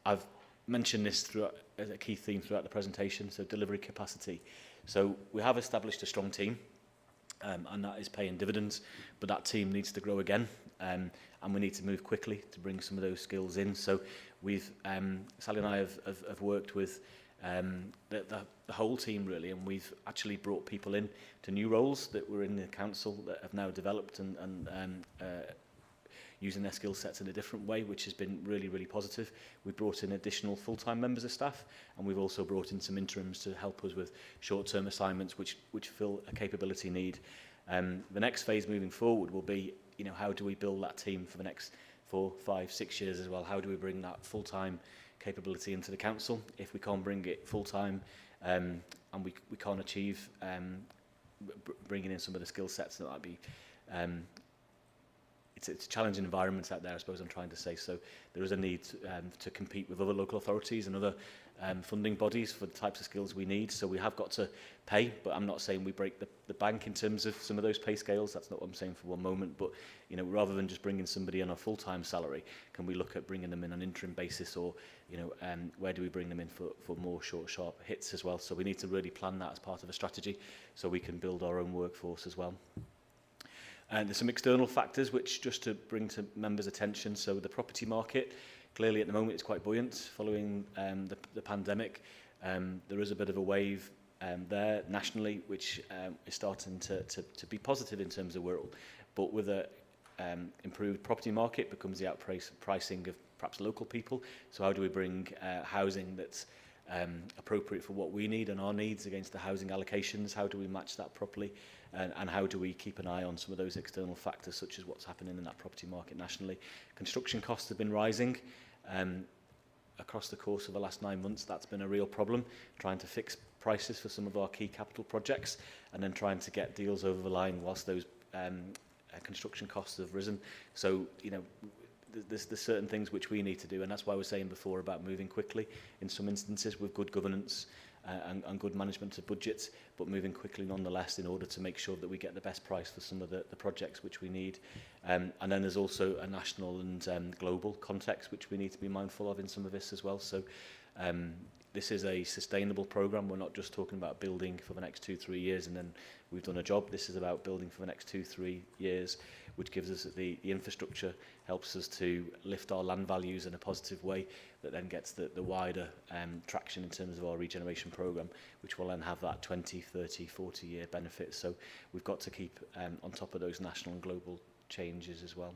I've mentioned this as a key theme throughout the presentation, so delivery capacity. So we have established a strong team, and that is paying dividends, but that team needs to grow again, and we need to move quickly to bring some of those skills in. So we've, Sally and I have worked with the whole team really, and we've actually brought people in to new roles that were in the council that have now developed and using their skill sets in a different way, which has been really, really positive. We've brought in additional full-time members of staff, and we've also brought in some interims to help us with short-term assignments which fill a capability need. The next phase moving forward will be, you know, how do we build that team for the next 4, 5, 6 years as well? How do we bring that full-time capability into the council? If we can't bring it full-time and we can't achieve bringing in some of the skill sets, that might be it's a challenging environment out there, I suppose I'm trying to say. So there is a need to compete with other local authorities and other funding bodies for the types of skills we need. So we have got to pay, but I'm not saying we break the bank in terms of some of those pay scales. That's not what I'm saying for one moment. But, you know, rather than just bringing somebody on a full-time salary, can we look at bringing them in on an interim basis, or, you know, where do we bring them in for more short, sharp hits as well? So we need to really plan that as part of a strategy so we can build our own workforce as well. And there's some external factors which, just to bring to members' attention, so the property market, clearly at the moment it's quite buoyant following the pandemic. There is a bit of a wave there nationally, which is starting to be positive in terms of Wirral, but with a improved property market becomes the outpricing of perhaps local people. So how do we bring housing that's appropriate for what we need and our needs against the housing allocations? How do we match that properly? And how do we keep an eye on some of those external factors, such as what's happening in that property market nationally? Construction costs have been rising across the course of the last 9 months. That's been a real problem, trying to fix prices for some of our key capital projects and then trying to get deals over the line whilst those construction costs have risen. So, you know, there's certain things which we need to do, and that's why I was saying before about moving quickly in some instances with good governance and good management of budgets, but moving quickly nonetheless in order to make sure that we get the best price for some of the projects which we need. And then there's also a national and global context which we need to be mindful of in some of this as well. So this is a sustainable program. We're not just talking about building for the next 2-3 years and then we've done a job. This is about building for the next 2-3 years, which gives us the infrastructure, helps us to lift our land values in a positive way that then gets the wider traction in terms of our regeneration program, which will then have that 20, 30, 40-year benefit. So we've got to keep on top of those national and global changes as well.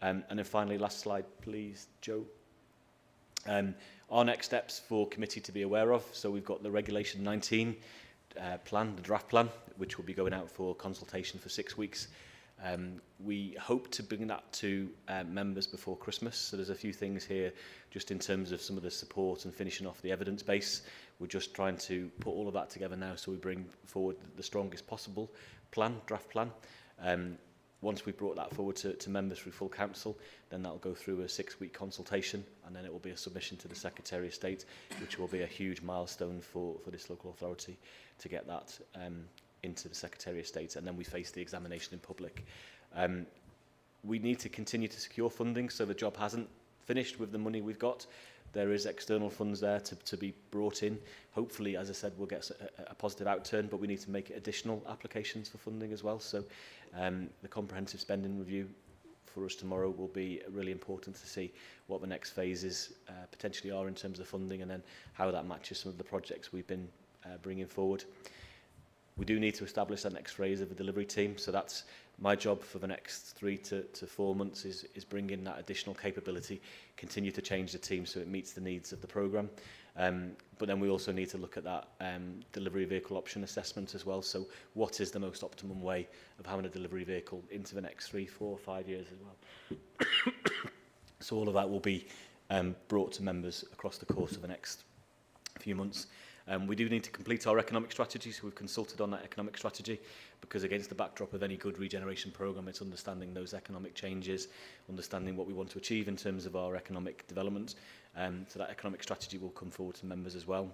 And then finally, last slide, please, Joe. Our next steps for committee to be aware of. So we've got the Regulation 19 plan, the draft plan, which will be going out for consultation for 6 weeks. We hope to bring that to members before Christmas. So there's a few things here just in terms of some of the support and finishing off the evidence base. We're just trying to put all of that together now so we bring forward the strongest possible plan, draft plan. Once we've brought that forward to members through full council, then that'll go through a 6-week consultation, and then it will be a submission to the Secretary of State, which will be a huge milestone for this local authority to get that into the Secretary of State, and then we face the examination in public. We need to continue to secure funding, so the job hasn't finished with the money we've got. There is external funds there to be brought in. Hopefully, as I said, we'll get a positive outturn, but we need to make additional applications for funding as well. So the comprehensive spending review for us tomorrow will be really important to see what the next phases potentially are in terms of funding, and then how that matches some of the projects we've been bringing forward. We do need to establish that next phase of a delivery team, so that's my job for the next 3 to 4 months is bring in that additional capability, continue to change the team so it meets the needs of the programme. But then we also need to look at that delivery vehicle option assessment as well. So what is the most optimum way of having a delivery vehicle into the next 3, 4, 5 years as well? So all of that will be brought to members across the course of the next few months. We do need to complete our economic strategy, so we've consulted on that economic strategy, because against the backdrop of any good regeneration programme, it's understanding those economic changes, understanding what we want to achieve in terms of our economic development. So that economic strategy will come forward to members as well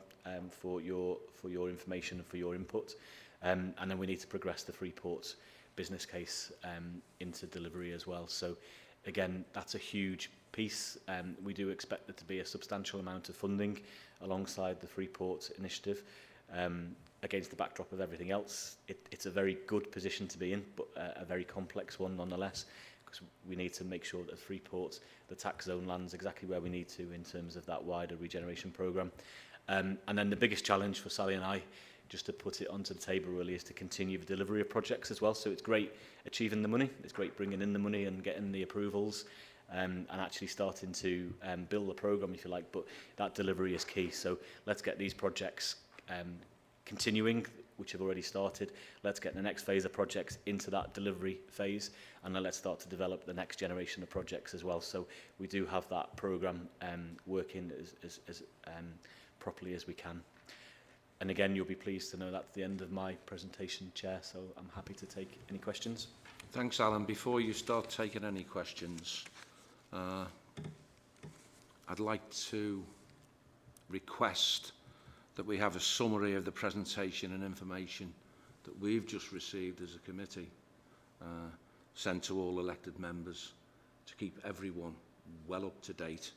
for your information and for your input. And then we need to progress the Freeport business case into delivery as well. So again, that's a huge piece. We do expect there to be a substantial amount of funding alongside the Freeport initiative. Against the backdrop of everything else, it's a very good position to be in, but a very complex one nonetheless, because we need to make sure that Freeport, the tax zone, lands exactly where we need to in terms of that wider regeneration programme. And then the biggest challenge for Sally and I, just to put it onto the table really, is to continue the delivery of projects as well. So it's great achieving the money, it's great bringing in the money and getting the approvals, and actually starting to build the programme, if you like, but that delivery is key. So let's get these projects continuing, which have already started. Let's get the next phase of projects into that delivery phase, and then let's start to develop the next generation of projects as well. So we do have that programme working as properly as we can. And again, you'll be pleased to know that's the end of my presentation, Chair, so I'm happy to take any questions. Thanks, Alan. Before you start taking any questions, I'd like to request that we have a summary of the presentation and information that we've just received as a committee, sent to all elected members, to keep everyone well up to date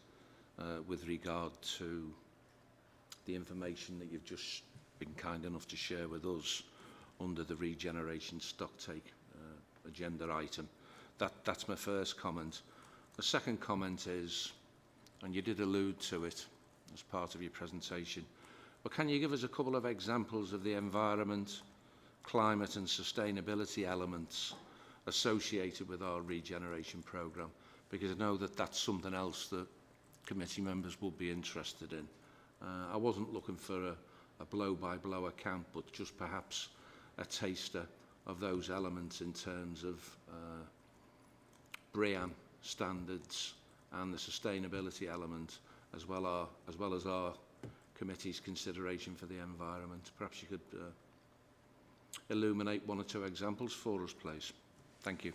with regard to the information that you've just been kind enough to share with us under the Regeneration Stocktake agenda item. That's my first comment. The second comment is, and you did allude to it as part of your presentation, But can you give us a couple of examples of the environment, climate and sustainability elements associated with our regeneration programme? Because I know that that's something else that committee members will be interested in. I wasn't looking for a blow-by-blow account, but just perhaps a taster of those elements in terms of BREEAM standards and the sustainability element, as well as our committee's consideration for the environment. Perhaps you could illuminate one or two examples for us, please. Thank you.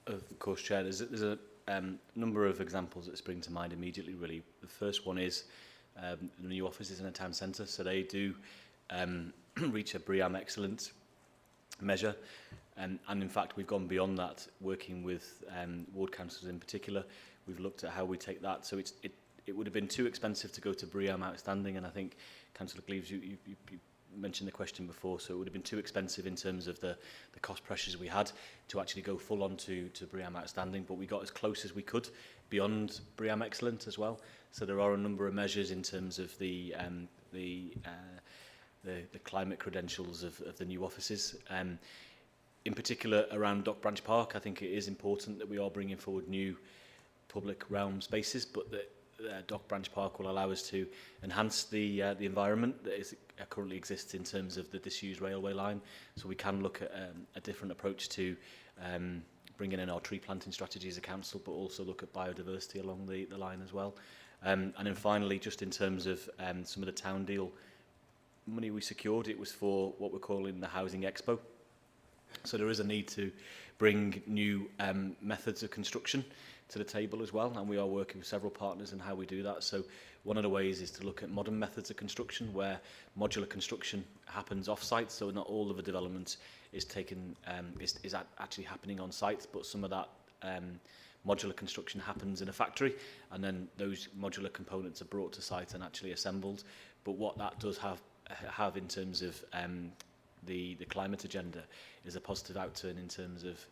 Of course, Chair. There's a number of examples that spring to mind immediately, really. The first one is the new offices in a town centre, so they do reach a BREEAM excellent measure, and in fact we've gone beyond that, working with ward councillors in particular. We've looked at how we take that, so it would have been too expensive to go to BREEAM outstanding, and I think Councillor Cleaves, you mentioned the question before, so it would have been too expensive in terms of the cost pressures we had to actually go full on to BREEAM outstanding, but we got as close as we could beyond BREEAM excellent as well. So there are a number of measures in terms of the climate credentials of the new offices. In particular around Dock Branch Park, I think it is important that we are bringing forward new public realm spaces, but that Dock Branch Park will allow us to enhance the environment that currently exists in terms of the disused railway line. So we can look at a different approach to bringing in our tree planting strategy as a council, but also look at biodiversity along the line as well. And then finally, just in terms of some of the town deal money we secured, it was for what we're calling the Housing Expo. So there is a need to bring new methods of construction to the table as well, and we are working with several partners in how we do that. So one of the ways is to look at modern methods of construction where modular construction happens off-site, so not all of the development is taken is actually happening on site, but some of that modular construction happens in a factory, and then those modular components are brought to site and actually assembled. But what that does have in terms of the climate agenda is a positive outturn in terms of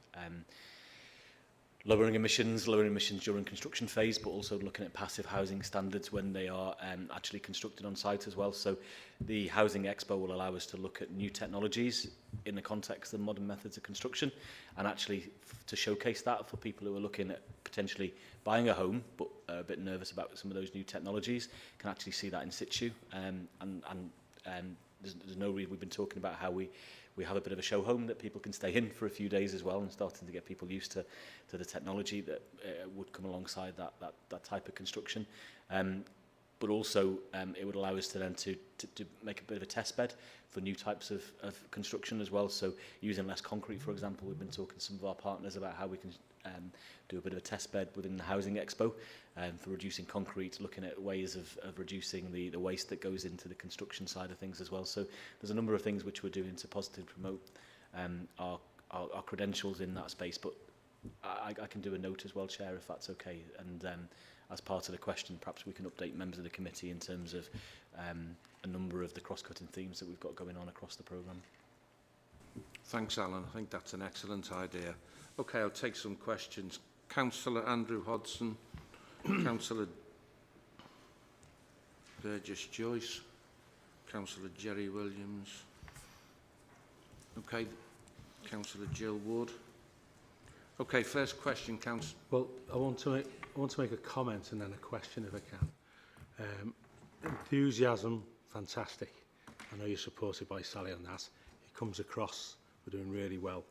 lowering emissions during construction phase, but also looking at passive housing standards when they are actually constructed on site as well. So the Housing Expo will allow us to look at new technologies in the context of modern methods of construction, and actually to showcase that for people who are looking at potentially buying a home but are a bit nervous about some of those new technologies, can actually see that in situ. There's no reason. We've been talking about how we have a bit of a show home that people can stay in for a few days as well, and starting to get people used to the technology that would come alongside that type of construction. But also it would allow us to then to make a bit of a test bed for new types of construction as well. So using less concrete, for example, we've been talking to some of our partners about how we can do a bit of a test bed within the Housing Expo for reducing concrete, looking at ways of reducing the waste that goes into the construction side of things as well. So there's a number of things which we're doing to positively promote our credentials in that space. But I can do a note as well, Chair, if that's okay. And as part of the question, perhaps we can update members of the committee in terms of a number of the cross-cutting themes that we've got going on across the programme. Thanks, Alan. I think that's an excellent idea. Okay, I'll take some questions. Councillor Andrew Hodson, Councillor Burgess Joyce, Councillor Jerry Williams. Okay, Councillor Jill Wood. Okay, first question, Councillor. Well, I want to make a comment and then a question if I can. Enthusiasm, fantastic. I know you're supported by Sally on that. It comes across. We're doing really well.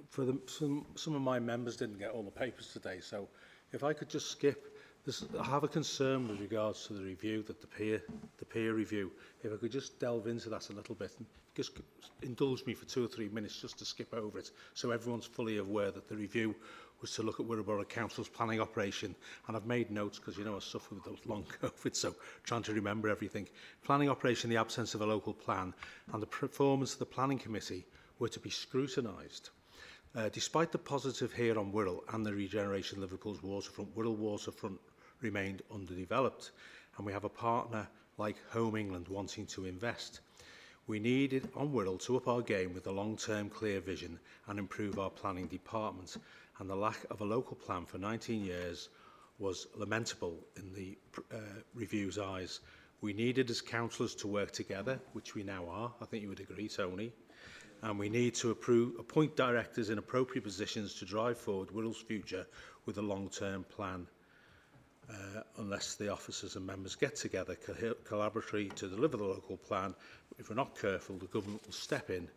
Some of my members didn't get all the papers today, so if I could just skip this, I have a concern with regards to the review, that the peer review. If I could just delve into that a little bit and just indulge me for 2 or 3 minutes just to skip over it, so everyone's fully aware that the review was to look at Wirral Borough Council's planning operation. And I've made notes because, you know, I suffer with those long COVID, so trying to remember everything. Planning operation, the absence of a local plan, and the performance of the planning committee were to be scrutinised. Despite the positive here on Wirral and the regeneration of Liverpool's waterfront, Wirral waterfront remained underdeveloped, and we have a partner like Home England wanting to invest. We needed on Wirral to up our game with a long-term clear vision and improve our planning department, and the lack of a local plan for 19 years was lamentable in the review's eyes. We needed as councillors to work together, which we now are. I think you would agree, Tony. And we need to appoint directors in appropriate positions to drive forward Wirral's future with a long-term plan, unless the officers and members get together collaboratively to deliver the local plan. If we're not careful, the government will step in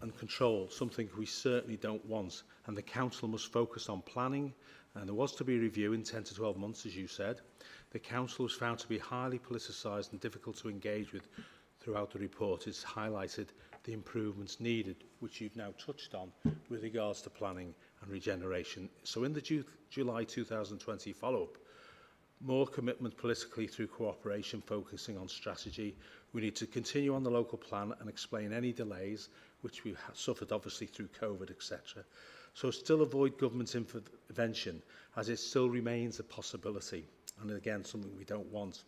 and control, something we certainly don't want. And the council must focus on planning, and there was to be a review in 10 to 12 months, as you said. The council was found to be highly politicised and difficult to engage with throughout the report. It's highlighted the improvements needed, which you've now touched on with regards to planning and regeneration. So in the July 2020 follow-up, more commitment politically through cooperation, focusing on strategy. We need to continue on the local plan and explain any delays, which we've suffered obviously through COVID, etc. So still avoid government intervention, as it still remains a possibility, and again, something we don't want.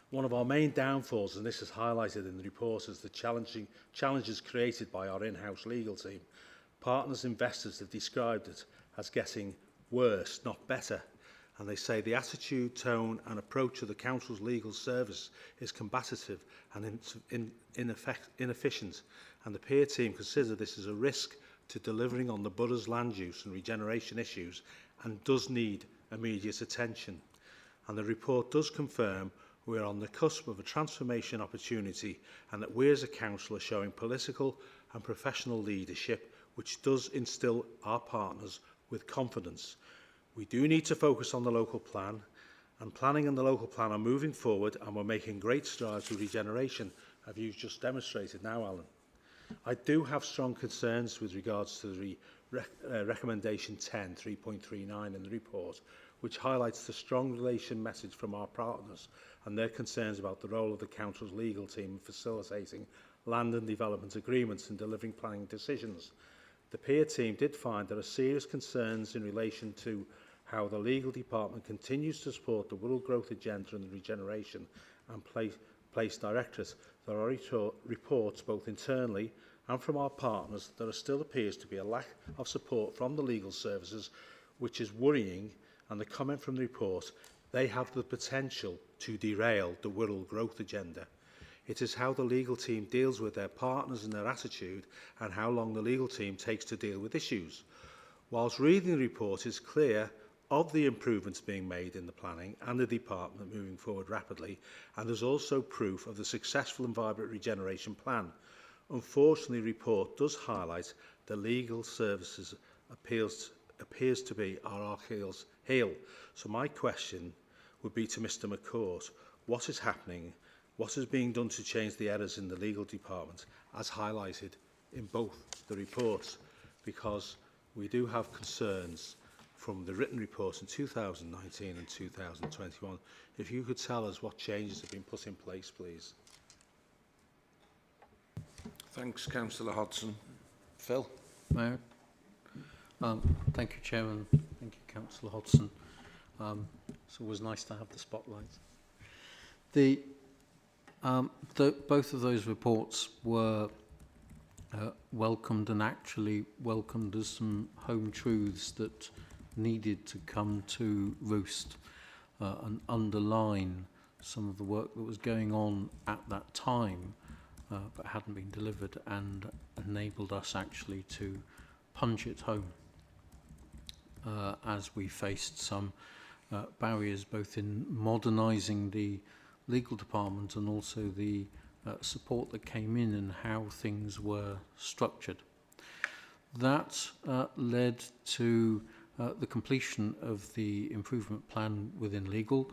One of our main downfalls, and this is highlighted in the report, is the challenges created by our in-house legal team. Partners, investors have described it as getting worse, not better. And they say the attitude, tone and approach of the council's legal service is combative and inefficient. And the peer team consider this as a risk to delivering on the borough's land use and regeneration issues and does need immediate attention. And the report does confirm we're on the cusp of a transformation opportunity and that we as a council are showing political and professional leadership which does instill our partners with confidence. We do need to focus on the local plan, and planning and the local plan are moving forward, and we're making great strides with regeneration, as you've just demonstrated now, Alan. I do have strong concerns with regards to the recommendation 10, 3.39 in the report, which highlights the strong relation message from our partners and their concerns about the role of the council's legal team in facilitating land and development agreements and delivering planning decisions. The peer team did find there are serious concerns in relation to how the legal department continues to support the Wirral growth agenda and the regeneration and place directors. There are reports both internally and from our partners that there still appears to be a lack of support from the legal services, which is worrying, and the comment from the report, they have the potential to derail the Wirral growth agenda. It is how the legal team deals with their partners and their attitude and how long the legal team takes to deal with issues. Whilst reading the report is clear of the improvements being made in the planning and the department moving forward rapidly, and there's also proof of the successful and vibrant regeneration plan. Unfortunately, the report does highlight the legal services appears to be our Achilles heel. So my question would be to Mr McCourt, what is happening? What is being done to change the errors in the legal department, as highlighted in both the reports? Because we do have concerns from the written reports in 2019 and 2021. If you could tell us what changes have been put in place, please. Thanks, Councillor Hodson. Phil? Mayor. Thank you, Chairman. Thank you, Councillor Hodson. It's always nice to have the spotlight. Both of those reports were welcomed and actually welcomed as some home truths that needed to come to roost and underline some of the work that was going on at that time but hadn't been delivered, and enabled us actually to punch it home as we faced some barriers both in modernising the legal department and also the support that came in and how things were structured. That led to the completion of the improvement plan within legal.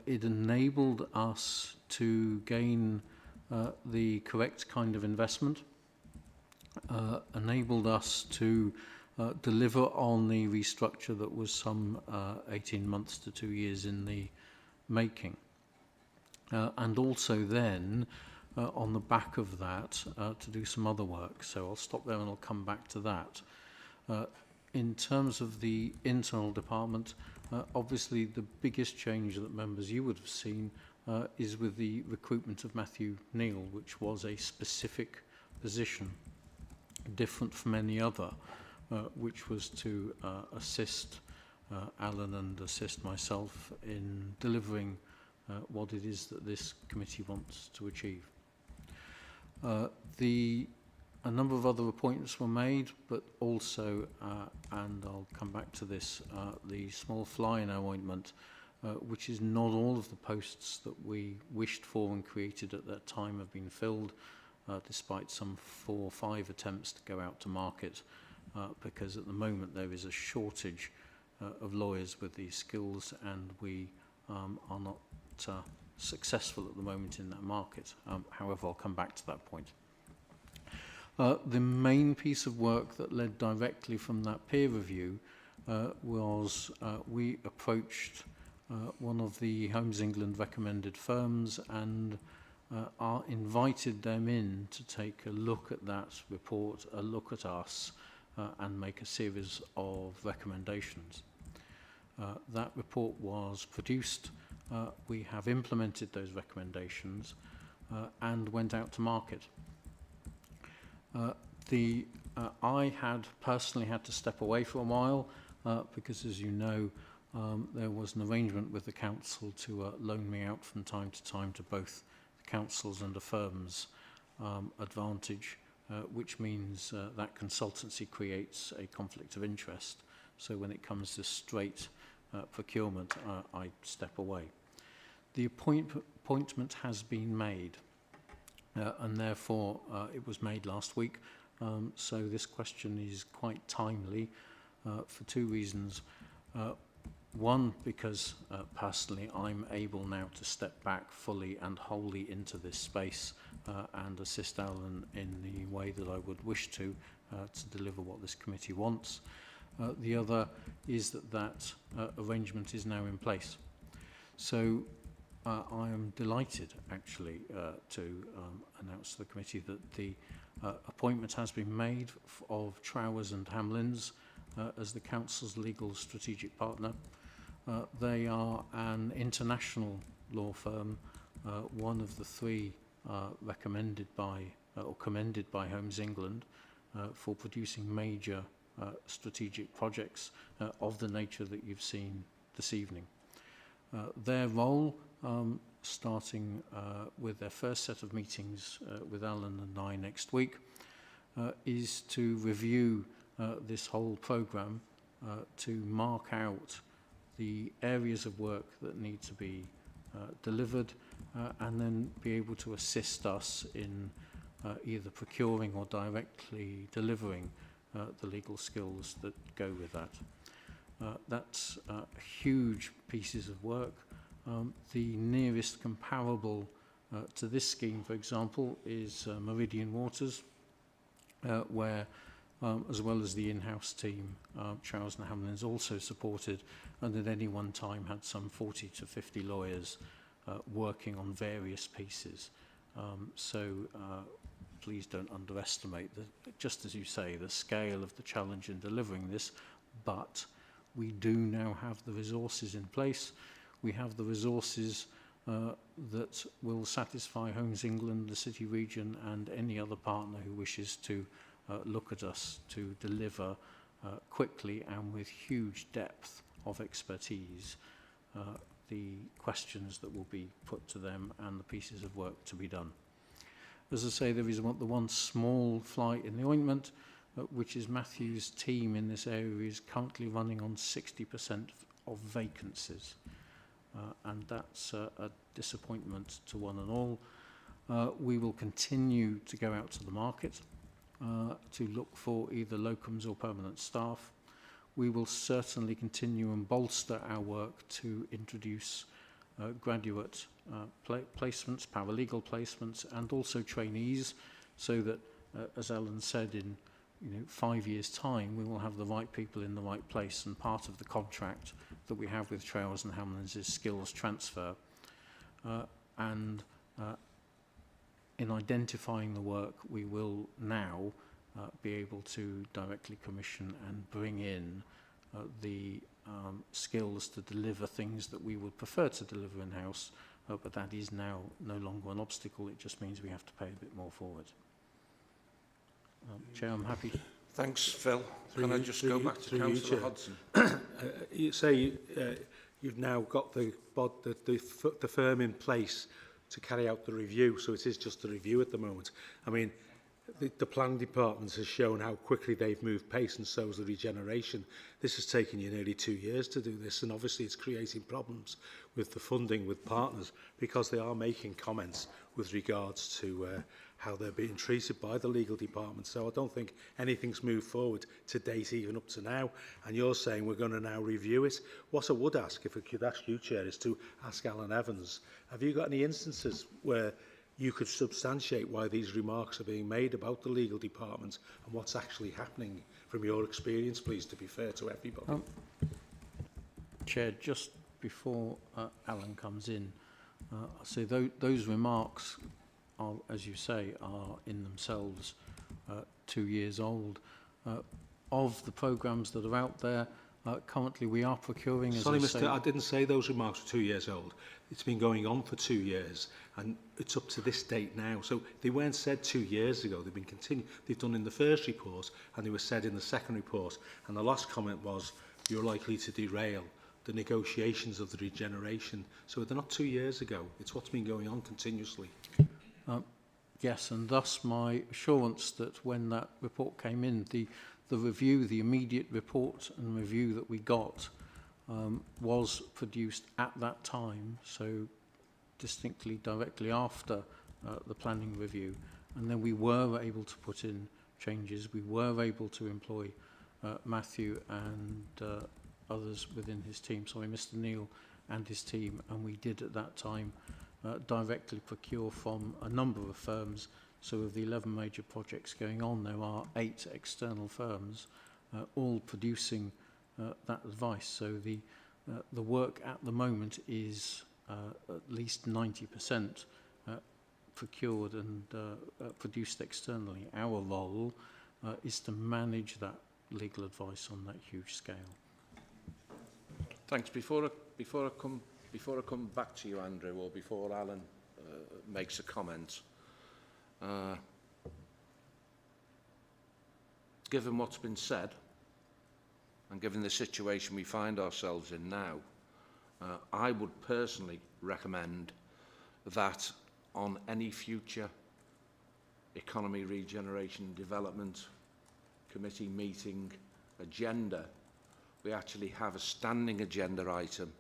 It enabled us to gain the correct kind of investment, enabled us to deliver on the restructure that was some 18 months to 2 years in the making. And also then, on the back of that, to do some other work. So I'll stop there and I'll come back to that. In terms of the internal department, obviously the biggest change that members you would have seen is with the recruitment of Matthew Neal, which was a specific position, different from any other, which was to assist Alan and assist myself in delivering what it is that this committee wants to achieve. A number of other appointments were made, but also, and I'll come back to this, the small fly in our ointment, which is not all of the posts that we wished for and created at that time have been filled, despite some 4 or 5 attempts to go out to market, because at the moment there is a shortage of lawyers with these skills, and we are not successful at the moment in that market. However, I'll come back to that point. The main piece of work that led directly from that peer review was we approached one of the Homes England recommended firms and invited them in to take a look at that report, a look at us, and make a series of recommendations. That report was produced. We have implemented those recommendations and went out to market. I had personally had to step away for a while because, as you know, there was an arrangement with the council to loan me out from time to time to both the council's and the firm's advantage, which means that consultancy creates a conflict of interest. So when it comes to straight procurement, I step away. The appointment has been made. And therefore it was made last week, so this question is quite timely for 2 reasons. One, because personally I'm able now to step back fully and wholly into this space and assist Alan in the way that I would wish to deliver what this committee wants. The other is that arrangement is now in place. So I am delighted, actually, to announce to the committee that the appointment has been made of Trowers and Hamlins as the Council's legal strategic partner. They are an international law firm, one of the 3 recommended by or commended by Homes England for producing major strategic projects of the nature that you've seen this evening. Their role, starting with their first set of meetings with Alan and I next week, is to review this whole programme, to mark out the areas of work that need to be delivered, and then be able to assist us in either procuring or directly delivering the legal skills that go with that. That's huge pieces of work. The nearest comparable to this scheme, for example, is Meridian Waters, where, as well as the in-house team, Charles and Hamlins also supported, and at any one time had some 40 to 50 lawyers working on various pieces. Please don't underestimate, just as you say, the scale of the challenge in delivering this, but we do now have the resources in place. We have the resources that will satisfy Homes England, the City Region, and any other partner who wishes to look at us to deliver quickly and with huge depth of expertise the questions that will be put to them and the pieces of work to be done. As I say, there is the one small fly in the ointment, which is Matthew's team in this area is currently running on 60% of vacancies. And that's a disappointment to one and all. We will continue to go out to the market to look for either locums or permanent staff. We will certainly continue and bolster our work to introduce graduate placements, paralegal placements, and also trainees, so that, as Alan said, in 5 years' time, we will have the right people in the right place, and part of the contract that we have with Trowers and Hamlins is skills transfer. In identifying the work, we will now be able to directly commission and bring in the skills to deliver things that we would prefer to deliver in-house, but that is now no longer an obstacle. It just means we have to pay a bit more for it. Chair, I'm happy Thanks, Phil. Can I just go back to Councillor Hodson? You say you've now got the firm in place to carry out the review, so it is just a review at the moment. I mean, the planning department has shown how quickly they've moved pace, and so has the regeneration. This has taken you nearly 2 years to do this, and obviously it's creating problems with the funding with partners, because they are making comments with regards to how they're being treated by the legal department. So I don't think anything's moved forward to date, even up to now. And you're saying we're going to now review it. What I would ask, if I could ask you, Chair, is to ask Alan Evans, have you got any instances where you could substantiate why these remarks are being made about the legal department and what's actually happening from your experience, please, to be fair to everybody? Chair, just before Alan comes in, so those remarks are, as you say, are in themselves 2 years old. Of the programmes that are out there, currently we are procuring... Sorry, Mr. I didn't say those remarks were 2 years old. It's been going on for 2 years, and it's up to this date now. So they weren't said 2 years ago. They've been continued. They've done in the first report, and they were said in the second report. And the last comment was, you're likely to derail the negotiations of the regeneration. So they're not 2 years ago. It's what's been going on continuously. Yes, and thus my assurance that when that report came in, the review, the immediate report and review that we got was produced at that time, so distinctly directly after the planning review. And then we were able to put in changes. We were able to employ Matthew and others within his team, sorry, Mr. Neil and his team, and we did at that time directly procure from a number of firms. So of the 11 major projects going on, there are 8 external firms all producing that advice. So the work at the moment is at least 90% procured and produced externally. Our role is to manage that legal advice on that huge scale. Thanks. Before I come back to you, Andrew, or before Alan makes a comment, given what's been said, and given the situation we find ourselves in now, I would personally recommend that on any future Economy, Regeneration and Development Committee meeting agenda, we actually have a standing agenda item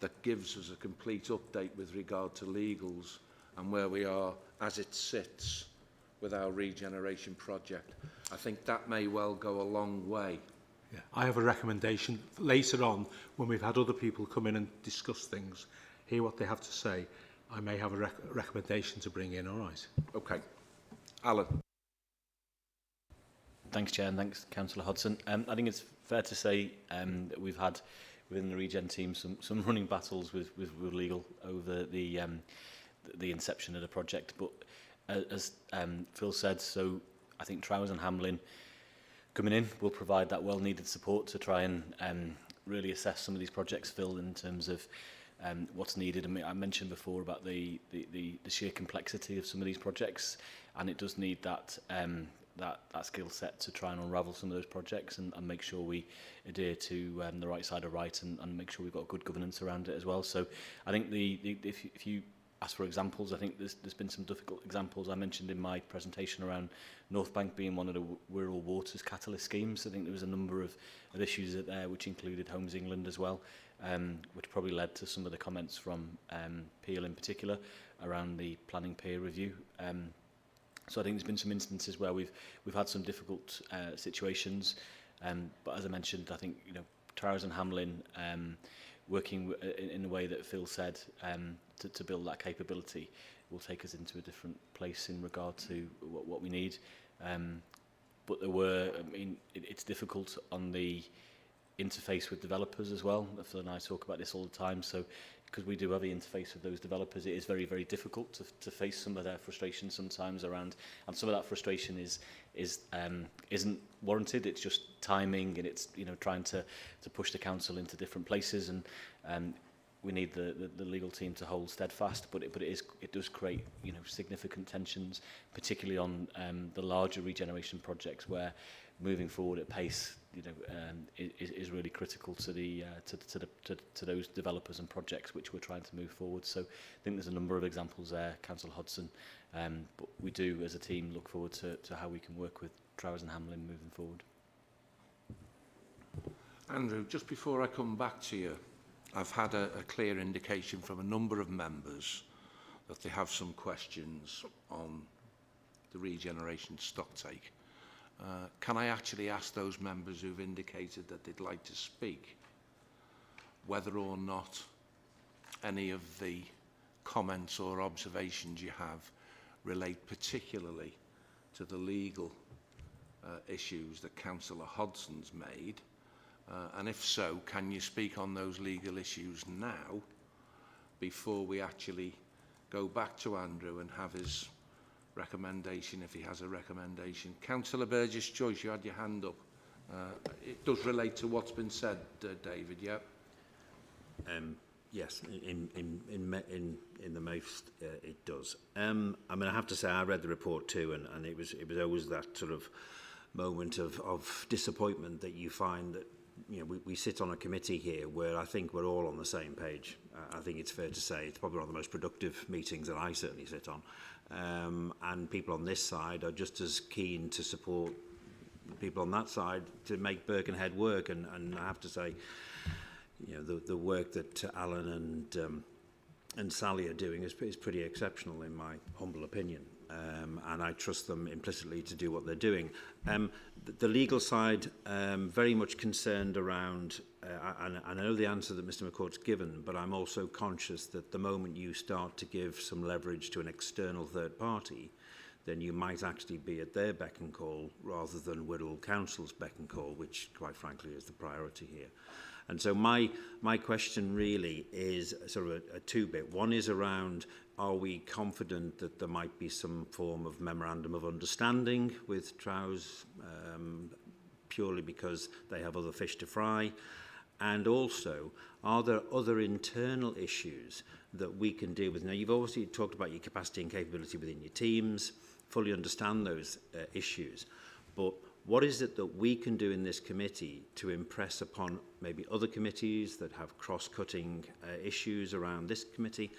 that gives us a complete update with regard to legals and where we are as it sits with our regeneration project. I think that may well go a long way. Yeah, I have a recommendation later on when we've had other people come in and discuss things, hear what they have to say. I may have a recommendation to bring in, all right? Okay. Alan. Thanks, Chair, and thanks, Councillor Hodson. I think it's fair to say that we've had within the Regen team some running battles with legal over the inception of the project. But as Phil said, so I think Trowers and Hamlin coming in will provide that well-needed support to try and really assess some of these projects, Phil, in terms of what's needed. I mean, I mentioned before about the sheer complexity of some of these projects, and it does need that that skill set to try and unravel some of those projects and make sure we adhere to the right side of right and make sure we've got good governance around it as well. So I think if you ask for examples, I think there's been some difficult examples I mentioned in my presentation around North Bank being one of the Wirral Waters catalyst schemes. I think there was a number of issues there which included Homes England as well, which probably led to some of the comments from Peel in particular around the planning peer review. So I think there's been some instances where we've had some difficult situations, but as I mentioned, I think Towers and Hamlin working in the way that Phil said to build that capability will take us into a different place in regard to what we need. But there were, I mean, it's difficult on the interface with developers as well. Phil and I talk about this all the time. So because we do have the interface with those developers, it is very, very difficult to face some of their frustration sometimes around, and some of that frustration isn't warranted. It's just timing, and it's trying to push the council into different places. And we need the legal team to hold steadfast, but it does create, you know, significant tensions, particularly on the larger regeneration projects where moving forward at pace, you know, is really critical to the to those developers and projects which we're trying to move forward. So I think there's a number of examples there, Councillor Hodson, but we do as a team look forward to how we can work with Travers and Hamlin moving forward. Andrew, just before I come back to you, I've had a clear indication from a number of members that they have some questions on the regeneration stocktake. Can I actually ask those members who've indicated that they'd like to speak whether or not any of the comments or observations you have relate particularly to the legal issues that Councillor Hodson's made? And if so, can you speak on those legal issues now before we actually go back to Andrew and have his recommendation, if he has a recommendation? Councillor Burgess-Joyce, you had your hand up. It does relate to what's been said, David, yeah? Yes, in the most it does. I mean, I have to say I read the report too, and it was always that sort of moment of disappointment that you find that, you know, we sit on a committee here where I think we're all on the same page. I think it's fair to say it's probably one of the most productive meetings that I certainly sit on. And people on this side are just as keen to support people on that side to make Birkenhead work. And I have to say, you know, the work that Alan and Sally are doing is pretty exceptional in my humble opinion. And I trust them implicitly to do what they're doing. The legal side, very much concerned around, and I know the answer that Mr McCourt's given, but I'm also conscious that the moment you start to give some leverage to an external third party, then you might actually be at their beck and call rather than Wirral Council's beck and call, which quite frankly is the priority here. And so my question really is sort of a two-bit. One is around, are we confident that there might be some form of memorandum of understanding with Trowes, purely because they have other fish to fry? And also, are there other internal issues that we can deal with? Now, you've obviously talked about your capacity and capability within your teams, fully understand those issues, but what is it that we can do in this committee to impress upon maybe other committees that have cross-cutting issues around this committee?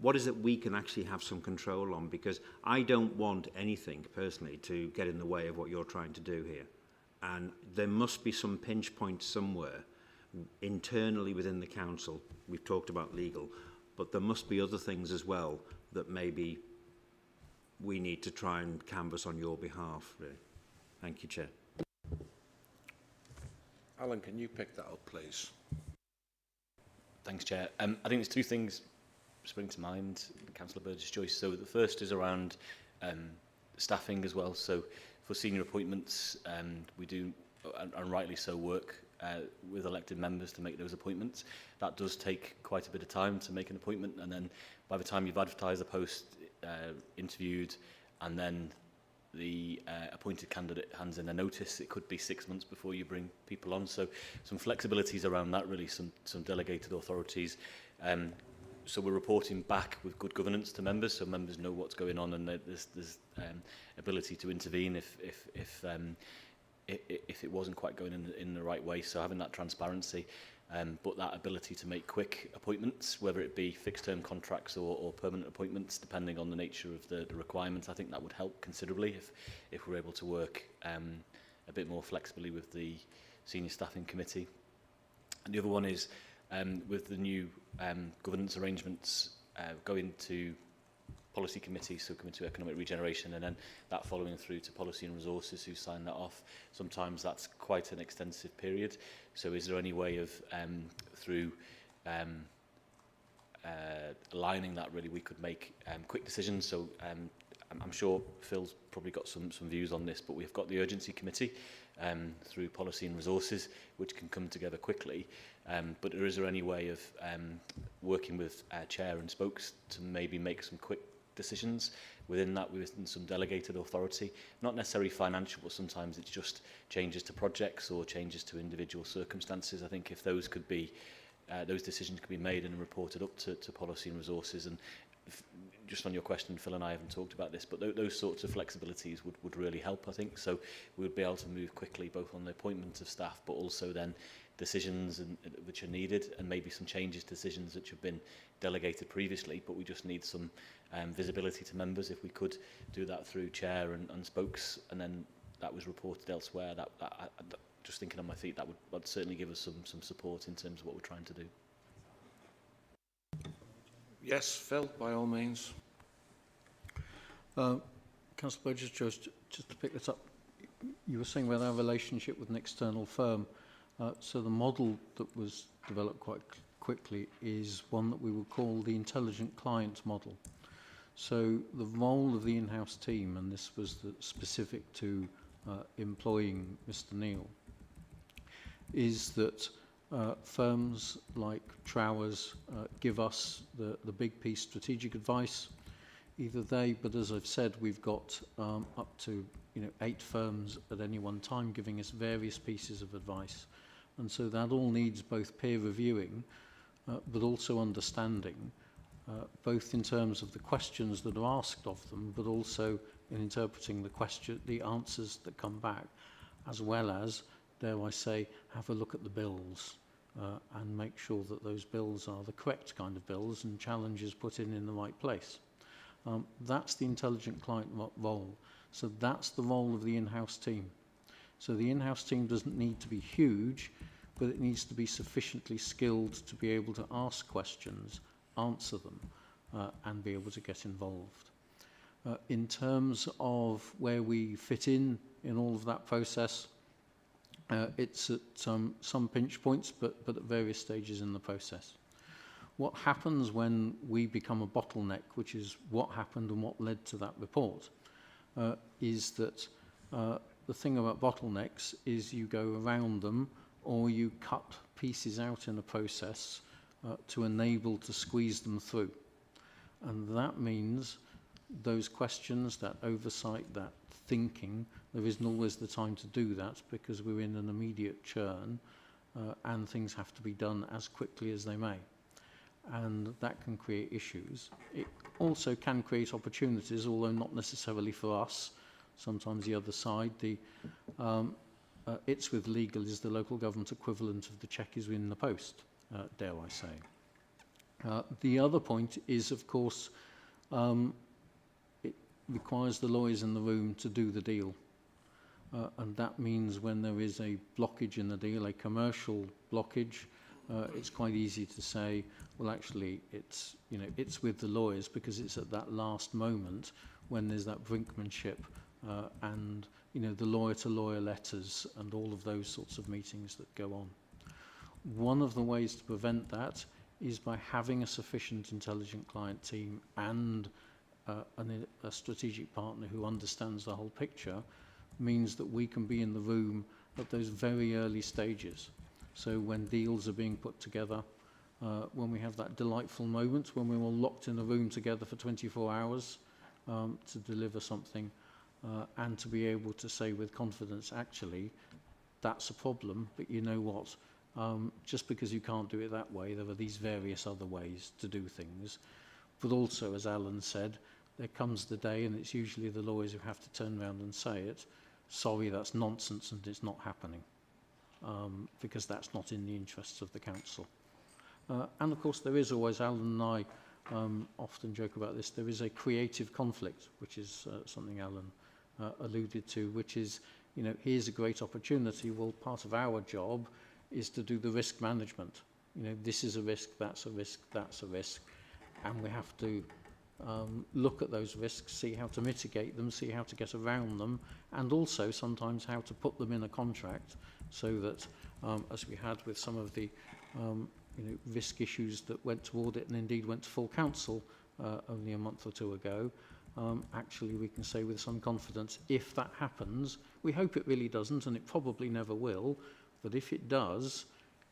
What is it we can actually have some control on? Because I don't want anything, personally, to get in the way of what you're trying to do here. And there must be some pinch point somewhere internally within the council. We've talked about legal, but there must be other things as well that maybe we need to try and canvass on your behalf, really. Thank you, Chair. Alan, can you pick that up, please? Thanks, Chair. I think there's two things spring to mind, Councillor Burgess-Joyce. So the first is around staffing as well. So for senior appointments, we do, and rightly so, work with elected members to make those appointments. That does take quite a bit of time to make an appointment, and then by the time you've advertised the post, interviewed, and then the appointed candidate hands in a notice, it could be 6 months before you bring people on. So some flexibilities around that, really, some delegated authorities. So we're reporting back with good governance to members, so members know what's going on, and there's ability to intervene if it wasn't quite going in the right way. So having that transparency, but that ability to make quick appointments, whether it be fixed-term contracts or permanent appointments, depending on the nature of the requirements, I think that would help considerably if we're able to work a bit more flexibly with the senior staffing committee. And the other one is with the new governance arrangements going to policy committee, so coming to economic regeneration, and then that following through to policy and resources who sign that off. Sometimes that's quite an extensive period. So is there any way of through aligning that, really, we could make quick decisions? So I'm sure Phil's probably got some views on this, but we've got the urgency committee through policy and resources, which can come together quickly. But is there any way of working with chair and spokes to maybe make some quick decisions within that, within some delegated authority? Not necessarily financial, but sometimes it's just changes to projects or changes to individual circumstances. I think if those could be those decisions can be made and reported up to policy and resources. And just on your question, Phil and I haven't talked about this, but those sorts of flexibilities would really help, I think. So we would be able to move quickly, both on the appointment of staff, but also then decisions which are needed, and maybe some changes to decisions which have been delegated previously, but we just need some visibility to members. If we could do that through chair and spokes, and then that was reported elsewhere, just thinking on my feet, that would certainly give us some support in terms of what we're trying to do. Yes, Phil, by all means. Councillor Burgess, just to pick this up, you were saying about our relationship with an external firm. So the model that was developed quite quickly is one that we would call the intelligent client model. So the role of the in-house team, and this was specific to employing Mr. Neil, is that firms like Trowers give us the big piece strategic advice. Either they, but as I've said, we've got up to 8 firms at any one time giving us various pieces of advice. And so that all needs both peer reviewing, but also understanding, both in terms of the questions that are asked of them, but also in interpreting the answers that come back, as well as, dare I say, have a look at the bills and make sure that those bills are the correct kind of bills and challenges put in the right place. That's the intelligent client role. So that's the role of the in-house team. So the in-house team doesn't need to be huge, but it needs to be sufficiently skilled to be able to ask questions, answer them, and be able to get involved. In terms of where we fit in all of that process, it's at some pinch points, but at various stages in the process. What happens when we become a bottleneck, which is what happened and what led to that report, is that the thing about bottlenecks is you go around them, or you cut pieces out in a process to enable to squeeze them through. And that means those questions, that oversight, that thinking, there isn't always the time to do that because we're in an immediate churn and things have to be done as quickly as they may. And that can create issues. It also can create opportunities, although not necessarily for us. Sometimes the other side, it's with legal is the local government equivalent of the cheque is in the post, dare I say. The other point is, of course, it requires the lawyers in the room to do the deal. And that means when there is a blockage in the deal, a commercial blockage, it's quite easy to say, well, actually, it's with the lawyers because it's at that last moment when there's that brinkmanship and the lawyer-to-lawyer letters and all of those sorts of meetings that go on. One of the ways to prevent that is by having a sufficient intelligent client team and a strategic partner who understands the whole picture, means that we can be in the room at those very early stages. So when deals are being put together, when we have that delightful moment when we're all locked in a room together for 24 hours to deliver something, and to be able to say with confidence, actually, that's a problem, but you know what? Just because you can't do it that way, there are these various other ways to do things. But also, as Alan said, there comes the day, and it's usually the lawyers who have to turn around and say it, sorry, that's nonsense and it's not happening, because that's not in the interests of the council. And of course, there is always, Alan and I often joke about this, there is a creative conflict, which is something Alan alluded to, which is, here's a great opportunity. Well, part of our job is to do the risk management. This is a risk, that's a risk, that's a risk. And we have to look at those risks, see how to mitigate them, see how to get around them, and also sometimes how to put them in a contract so that, as we had with some of the risk issues that went to audit and indeed went to full council only a month or two ago, actually we can say with some confidence, if that happens, we hope it really doesn't, and it probably never will, but if it does,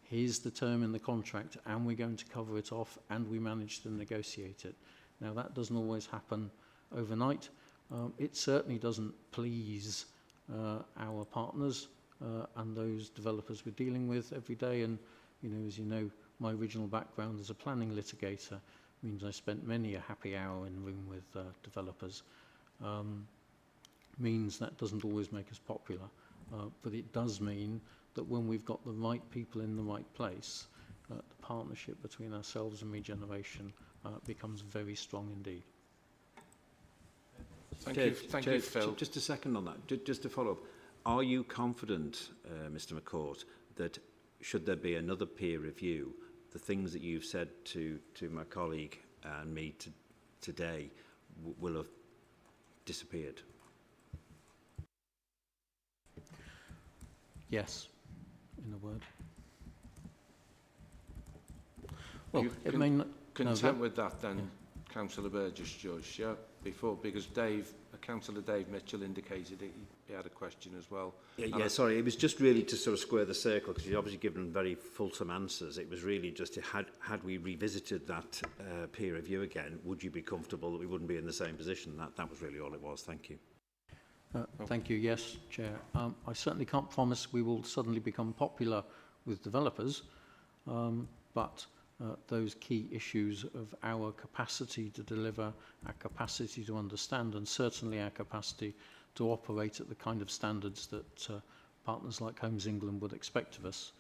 here's the term in the contract, and we're going to cover it off, and we manage to negotiate it. Now, that doesn't always happen overnight. It certainly doesn't please our partners and those developers we're dealing with every day, and as you know, my original background as a planning litigator means I spent many a happy hour in the room with developers. Means that doesn't always make us popular, but it does mean that when we've got the right people in the right place, the partnership between ourselves and Regeneration becomes very strong indeed. Thank you, Phil. Just a second on that, just to follow up. Are you confident, Mr McCourt, that should there be another peer review, the things that you've said to my colleague and me today will have disappeared? Yes, in a word. Well, You it may not... Content with that then, Councillor Burgess, Judge, yeah? Because Councillor Dave Mitchell indicated he had a question as well. Yeah, sorry, it was just really to sort of square the circle, because you've obviously given very fulsome answers. It was really just, had we revisited that peer review again, would you be comfortable that we wouldn't be in the same position? That was really all it was. Thank you. Thank you. Yes, Chair. I certainly can't promise we will suddenly become popular with developers, but those key issues of our capacity to deliver, our capacity to understand, and certainly our capacity to operate at the kind of standards that partners like Homes England would expect of us,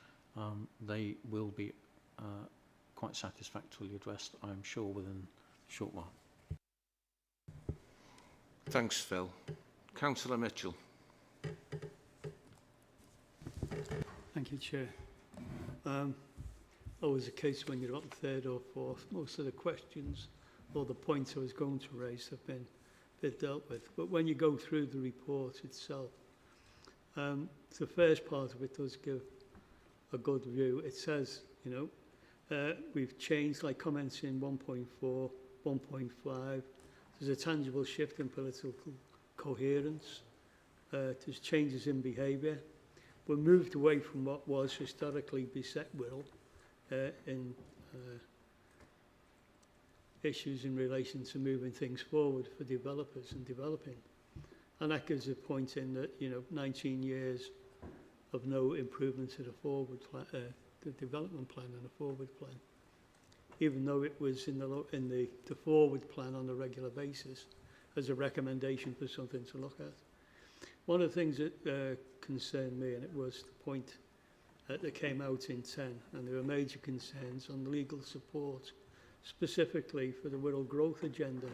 they will be quite satisfactorily addressed, I am sure, within a short while. Thanks, Phil. Councillor Mitchell. Thank you, Chair. Always a case when you're about the third or fourth, most of the questions or the points I was going to raise have been dealt with. But when you go through the report itself, the first part of it does give a good view. It says, you know, we've changed, like comments in 1.4, 1.5. There's a tangible shift in political coherence. There's changes in behaviour. We're moved away from what was historically beset Wirral in issues in relation to moving things forward for developers and developing. And that gives a point in that, you know, 19 years of no improvement to the forward plan, the development plan and the forward plan. Even though it was in the forward plan on a regular basis as a recommendation for something to look at. One of the things that concerned me, and it was the point that came out in 10, and there were major concerns on legal support, specifically for the Wirral growth agenda.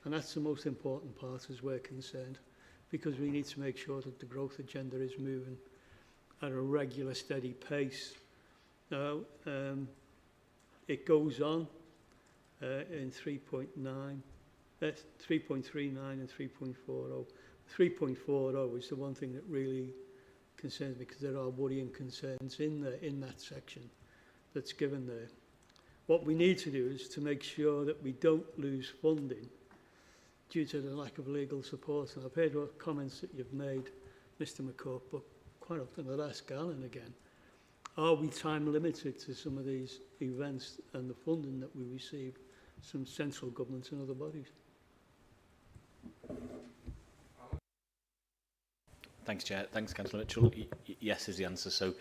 And that's the most important part as we're concerned, because we need to make sure that the growth agenda is moving at a regular, steady pace. Now, it goes on in 3.9, 3.39 and 3.40. 3.40 is the one thing that really concerns me, because there are worrying concerns in that section that's given there. What we need to do is to make sure that we don't lose funding due to the lack of legal support. And I've heard what comments that you've made, Mr McCourt, but quite often I'll ask Alan again, are we time limited to some of these events and the funding that we receive from central governments and other bodies? Thanks, Chair. Thanks, Councillor Mitchell. Yes is the answer. So,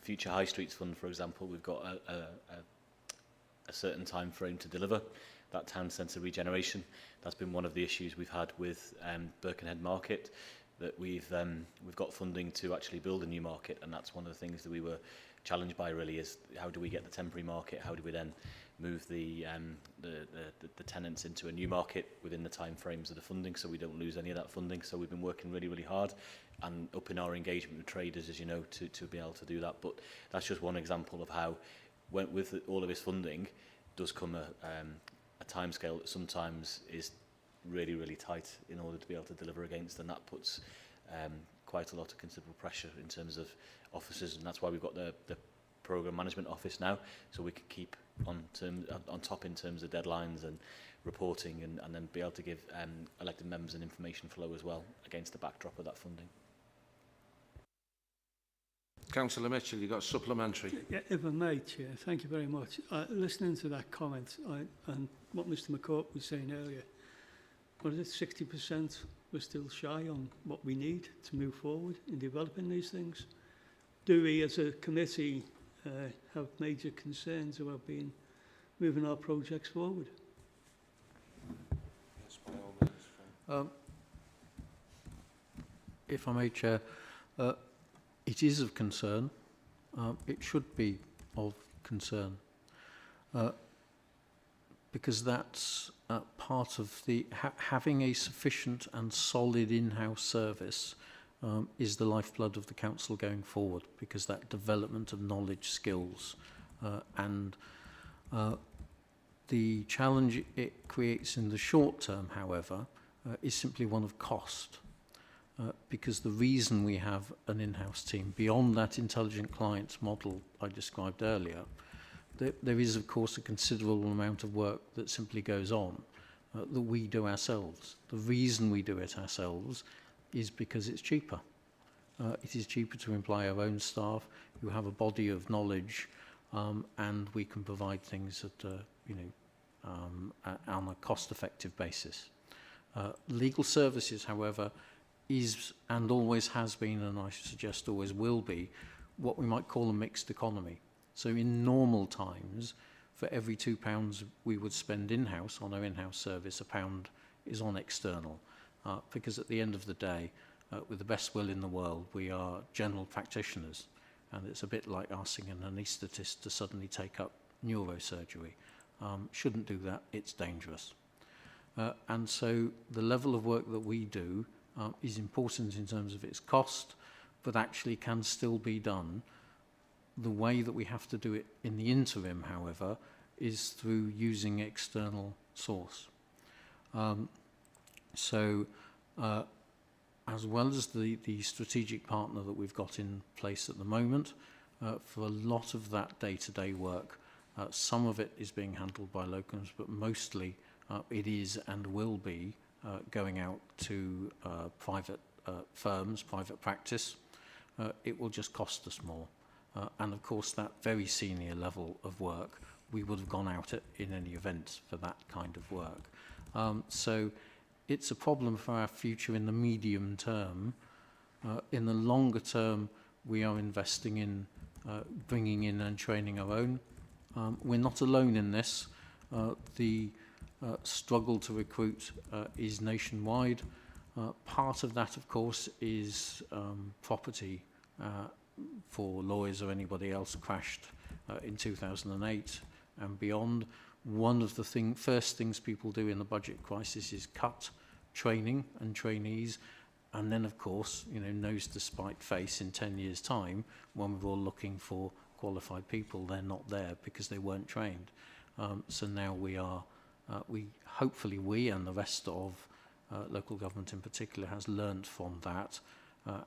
Future High Streets Fund, for example, we've got a certain time frame to deliver that town centre regeneration. That's been one of the issues we've had with Birkenhead Market, that we've got funding to actually build a new market, and that's one of the things that we were challenged by, really, is how do we get the temporary market, how do we then move the tenants into a new market within the time frames of the funding, so we don't lose any of that funding. So we've been working really, really hard and upping our engagement with traders, as you know, to be able to do that. But that's just one example of how, with all of this funding, does come a timescale that sometimes is really, really tight in order to be able to deliver against, and that puts quite a lot of considerable pressure in terms of officers, and that's why we've got the Programme Management Office now, so we can keep on top in terms of deadlines and reporting, and then be able to give elected members an information flow as well against the backdrop of that funding. Councillor Mitchell, you've got supplementary. Yeah, if I may, Chair, thank you very much. Listening to that comment and what Mr McCourt was saying earlier, what is it, 60% we're still shy on what we need to move forward in developing these things? Do we, as a committee, have major concerns about moving our projects forward. Yes, by all means, Phil. If I may, Chair, it is of concern. It should be of concern because that's part of the having a sufficient and solid in-house service is the lifeblood of the council going forward, because that development of knowledge, skills, and the challenge it creates in the short term, however, is simply one of cost. Because the reason we have an in-house team, beyond that intelligent clients model I described earlier, there is, of course, a considerable amount of work that simply goes on that we do ourselves. The reason we do it ourselves is because it's cheaper. It is cheaper to employ our own staff who have a body of knowledge, and we can provide things at, on a cost-effective basis. Legal services, however, is and always has been, and I suggest always will be, what we might call a mixed economy. So in normal times, for every £2 we would spend in-house on our in-house service, £1 is on external. Because at the end of the day, with the best will in the world, we are general practitioners. And it's a bit like asking an anaesthetist to suddenly take up neurosurgery. Shouldn't do that, it's dangerous. And so the level of work that we do is important in terms of its cost, but actually can still be done. The way that we have to do it in the interim, however, is through using external source. As well as the strategic partner that we've got in place at the moment, for a lot of that day-to-day work, some of it is being handled by locums, but mostly it is and will be going out to private firms, private practice. It will just cost us more. And of course, that very senior level of work, we would have gone out in any event for that kind of work. So it's a problem for our future in the medium term. In the longer term, we are investing in bringing in and training our own. We're not alone in this. The struggle to recruit is nationwide. Part of that, of course, is property for lawyers or anybody else crashed in 2008 and beyond. One of the first things people do in the budget crisis is cut training and trainees, and then, of course, nose to spite face in 10 years' time, when we're all looking for qualified people, they're not there because they weren't trained. So now hopefully we and the rest of local government in particular has learned from that,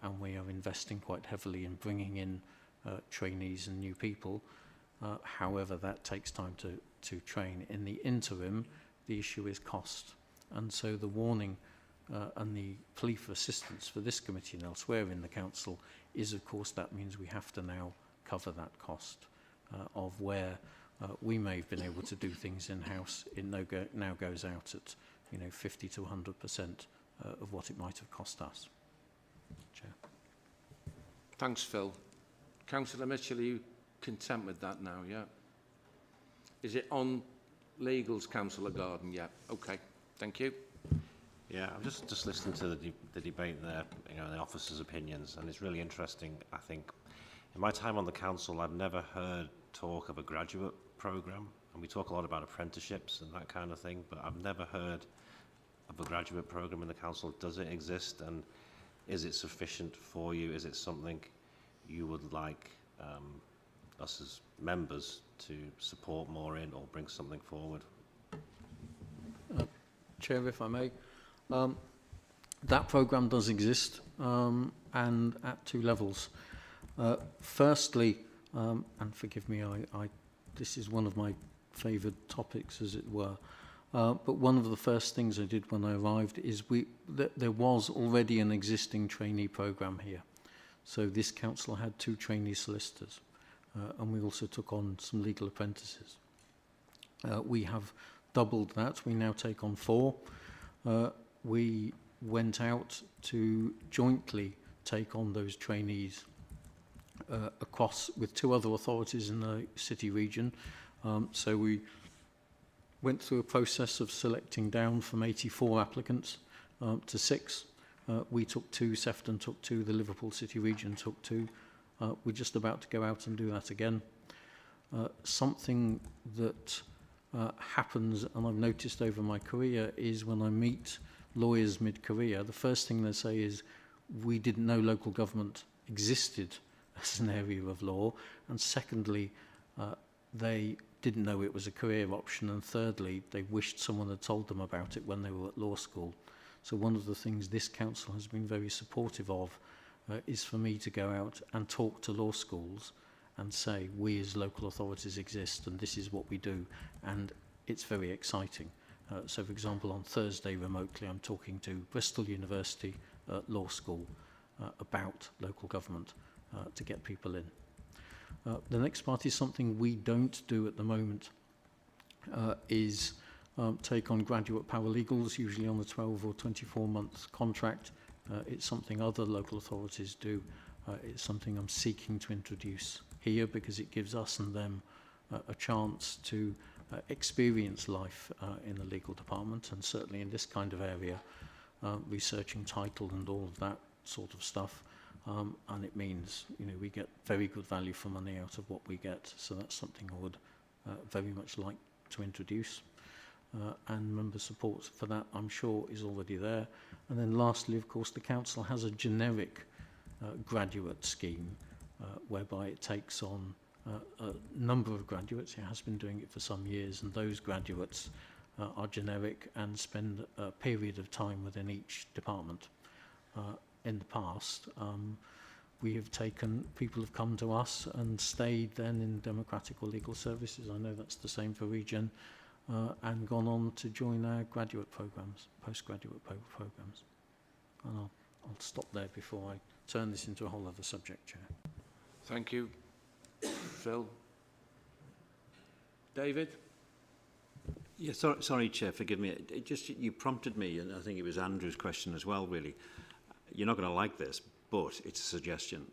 and we are investing quite heavily in bringing in trainees and new people. However, that takes time to train. In the interim, the issue is cost. And so the warning and the plea for assistance for this committee and elsewhere in the council is, of course, that means we have to now cover that cost of where we may have been able to do things in-house. It now goes out at 50 to 100% of what it might have cost us. Chair. Thanks, Phil. Councillor Mitchell, are you content with that now, yeah? Is it on legals, Councillor Garden? Yeah, okay, thank you. Yeah, I'm just listening to the debate there, the officers' opinions, and it's really interesting. I think in my time on the council, I've never heard talk of a graduate programme, and we talk a lot about apprenticeships and that kind of thing, but I've never heard of a graduate programme in the council. Does it exist, and is it sufficient for you? Is it something you would like us as members to support more in, or bring something forward? Chair, if I may. That programme does exist, and at two levels. Firstly, and forgive me, this is one of my favoured topics, as it were, but one of the first things I did when I arrived is there was already an existing trainee programme here. So this council had 2 trainee solicitors, and we also took on some legal apprentices. We have doubled that. We now take on 4. We went out to jointly take on those trainees across with 2 other authorities in the city region. So we went through a process of selecting down from 84 applicants to 6. We took 2, Sefton took 2, the Liverpool City region took 2. We're just about to go out and do that again. Something that happens, and I've noticed over my career, is when I meet lawyers mid-career, the first thing they say is, we didn't know local government existed as an area of law, and secondly, they didn't know it was a career option, and thirdly, they wished someone had told them about it when they were at law school. So one of the things this council has been very supportive of is for me to go out and talk to law schools and say, we as local authorities exist and this is what we do, and it's very exciting. So for example, on Thursday remotely, I'm talking to Bristol University Law School about local government to get people in. The next part is something we don't do at the moment, is take on graduate paralegals, usually on a 12 or 24-month contract. It's something other local authorities do. It's something I'm seeking to introduce here because it gives us and them a chance to experience life in the legal department, and certainly in this kind of area, researching title and all of that sort of stuff. And it means, you know, we get very good value for money out of what we get. So that's something I would very much like to introduce. And member support for that, I'm sure, is already there. And then lastly, of course, the council has a generic graduate scheme whereby it takes on a number of graduates. It has been doing it for some years, and those graduates are generic and spend a period of time within each department. In the past, we have taken, people have come to us and stayed then in democratic or legal services. I know that's the same for Regen, and gone on to join our graduate programs, postgraduate programs. And I'll stop there before I turn this into a whole other subject, Chair. Thank you. Phil? David? Yeah, sorry, Chair, forgive me. It just, you prompted me, and I think it was Andrew's question as well, really. You're not going to like this, but it's a suggestion.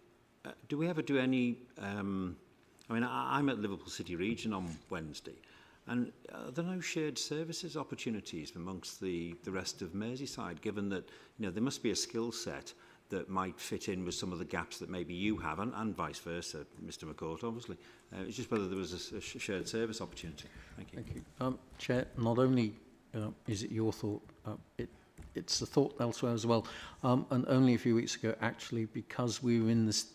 Do we ever do any... I mean, I'm at Liverpool City Region on Wednesday, and are there no shared services opportunities amongst the rest of Merseyside, given that, you know, there must be a skill set that might fit in with some of the gaps that maybe you have, and vice versa, Mr McCourt, obviously. It's just whether there was a shared service opportunity. Thank you. Thank you. Chair, not only is it your thought, it's a thought elsewhere as well. And only a few weeks ago, actually, because we were in this,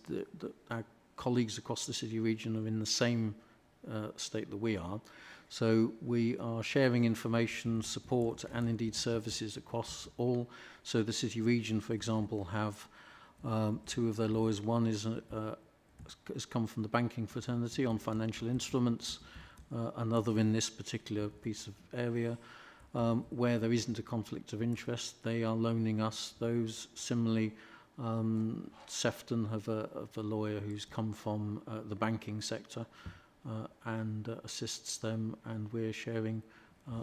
our colleagues across the city region are in the same state that we are. So we are sharing information, support, and indeed services across all. So the city region, for example, have 2 of their lawyers. One is has come from the banking fraternity on financial instruments, another in this particular piece of area. Where there isn't a conflict of interest, they are loaning us those. Similarly, Sefton have a lawyer who's come from the banking sector and assists them, and we're sharing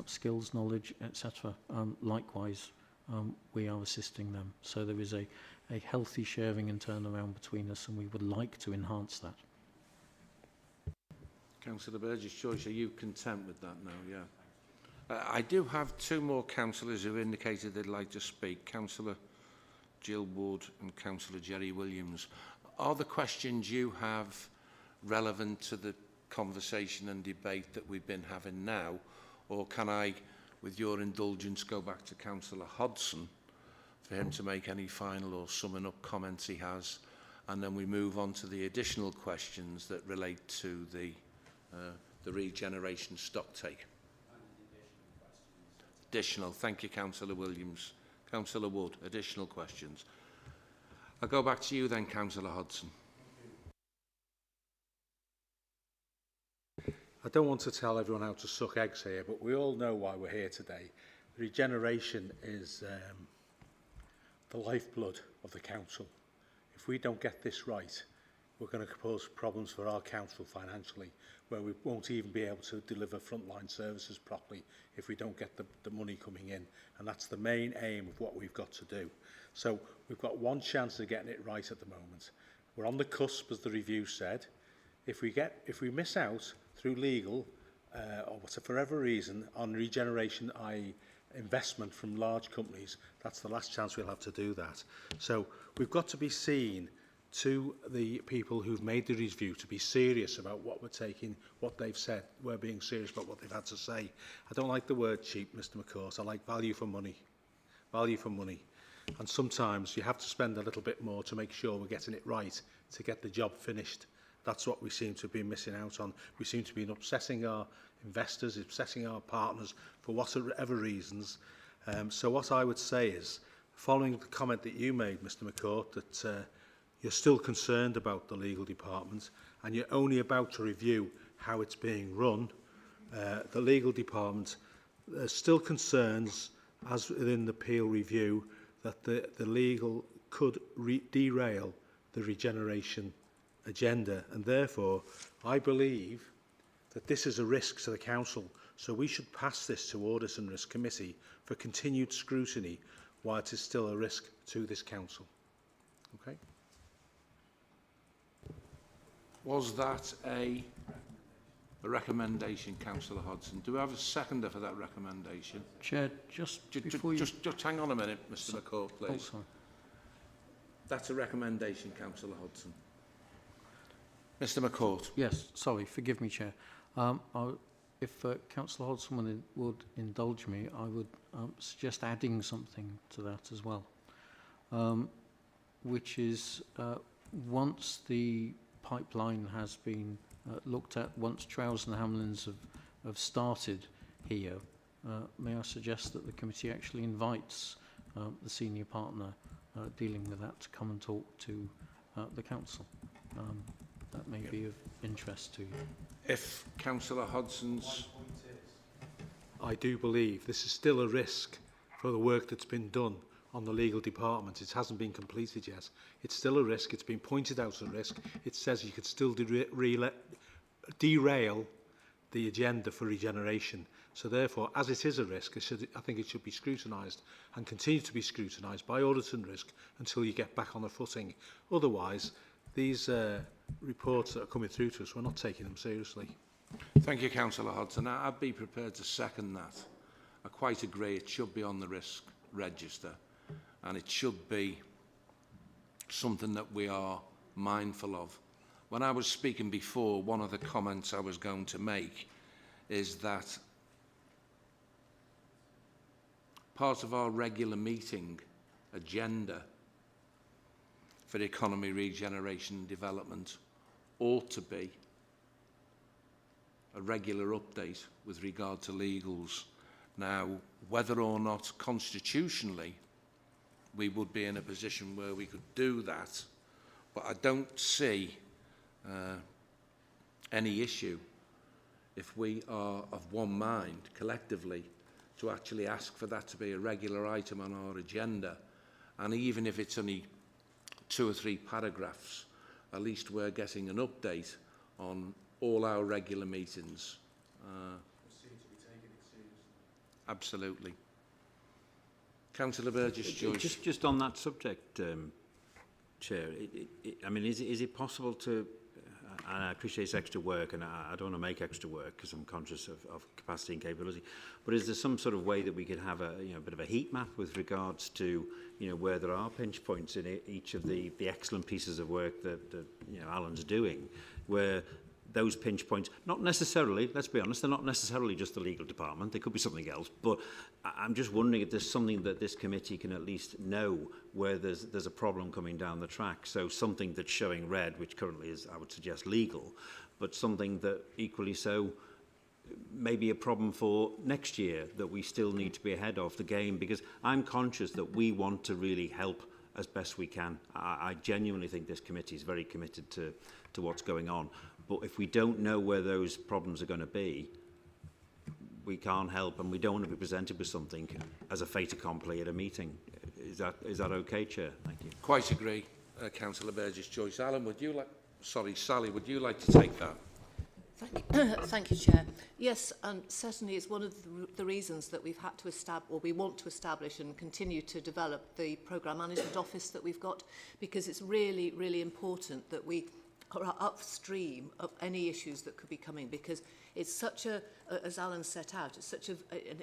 skills, knowledge, etc. Likewise, we are assisting them. So there is a healthy sharing and turnaround between us, and we would like to enhance that. Councillor Burgess-Joyce, are you content with that now? Yeah. I do have 2 more councillors who indicated they'd like to speak. Councillor Jill Wood and Councillor Jerry Williams. Are the questions you have relevant to the conversation and debate that we've been having now, or can I, with your indulgence, go back to Councillor Hodson for him to make any final or summing up comments he has, and then we move on to the additional questions that relate to the regeneration stock take? Additional. Thank you, Councillor Williams. Councillor Wood, additional questions. I'll go back to you then, Councillor Hodson. I don't want to tell everyone how to suck eggs here, but we all know why we're here today. Regeneration is the lifeblood of the council. If we don't get this right, we're going to cause problems for our council financially, where we won't even be able to deliver frontline services properly if we don't get the money coming in. And that's the main aim of what we've got to do. So we've got one chance of getting it right at the moment. We're on the cusp, as the review said. If we miss out through legal or for whatever reason on regeneration, i.e. investment from large companies, that's the last chance we'll have to do that. So we've got to be seen to the people who've made the review to be serious about what we're taking, what they've said. We're being serious about what they've had to say. I don't like the word cheap, Mr. McCourt. I like value for money. Value for money. And sometimes you have to spend a little bit more to make sure we're getting it right, to get the job finished. That's what we seem to be missing out on. We seem to be upsetting our investors, upsetting our partners for whatever reasons. So what I would say is, following the comment that you made, Mr. McCourt, that you're still concerned about the legal department and you're only about to review how it's being run, the legal department, there's still concerns, as within the Peel review, that the legal could derail the regeneration agenda, and therefore I believe that this is a risk to the council, so we should pass this to Audit and Risk Committee for continued scrutiny while it is still a risk to this council. Okay. Was that a recommendation, Councillor Hodgson? Do we have a seconder for that recommendation? Chair, just before you... Just hang on a minute, Mr. McCourt, please. Oh, sorry. That's a recommendation, Councillor Hodgson. Mr. McCourt. Yes, sorry, forgive me, Chair. If Councillor Hodgson would indulge me, I would suggest adding something to that as well, which is once the pipeline has been looked at, once Trows and Hamlins have started here, may I suggest that the committee actually invites the senior partner dealing with that to come and talk to the council. That may be of interest to you. If Councillor Hodgson's... I do believe this is still a risk for the work that's been done on the legal department. It hasn't been completed yet. It's still a risk. It's been pointed out as a risk. It says you could still derail the agenda for regeneration. So therefore, as it is a risk, I think it should be scrutinised and continue to be scrutinised by Audit and Risk until you get back on the footing. Otherwise, these reports that are coming through to us, we're not taking them seriously. Thank you, Councillor Hodgson. I'd be prepared to second that. I quite agree it should be on the risk register and it should be something that we are mindful of. When I was speaking before, one of the comments I was going to make is that part of our regular meeting agenda for economy, regeneration and development ought to be a regular update with regard to legals. Now, whether or not constitutionally we would be in a position where we could do that, but I don't see any issue if we are of one mind collectively to actually ask for that to be a regular item on our agenda. And even if it's only 2 or 3 paragraphs, at least we're getting an update on all our regular meetings. Absolutely. Councillor Burgess-Joyce. Just on that subject, Chair, I mean, is it possible to, and I appreciate it's extra work and I don't want to make extra work because I'm conscious of capacity and capability, but is there some sort of way that we could have a bit of a heat map with regards to where there are pinch points in each of the excellent pieces of work that Alan's doing, where those pinch points, not necessarily, let's be honest, they're not necessarily just the legal department, they could be something else, but I'm just wondering if there's something that this committee can at least know where there's a problem coming down the track. So something that's showing red, which currently is, I would suggest, legal, but something that equally so may be a problem for next year that we still need to be ahead of the game, because I'm conscious that we want to really help as best we can. I genuinely think this committee is very committed to what's going on. But if we don't know where those problems are going to be, we can't help, and we don't want to be presented with something as a fait accompli at a meeting. Is that okay, Chair? Thank you. Quite agree, Councillor Burgess-Joyce. Alan, Sally, would you like to take that? Thank you, Chair. Yes, and certainly it's one of the reasons that we've had to establish, or we want to establish and continue to develop the Programme Management Office that we've got, because it's really, really important that we are upstream of any issues that could be coming, because it's such a, as Alan set out, it's such an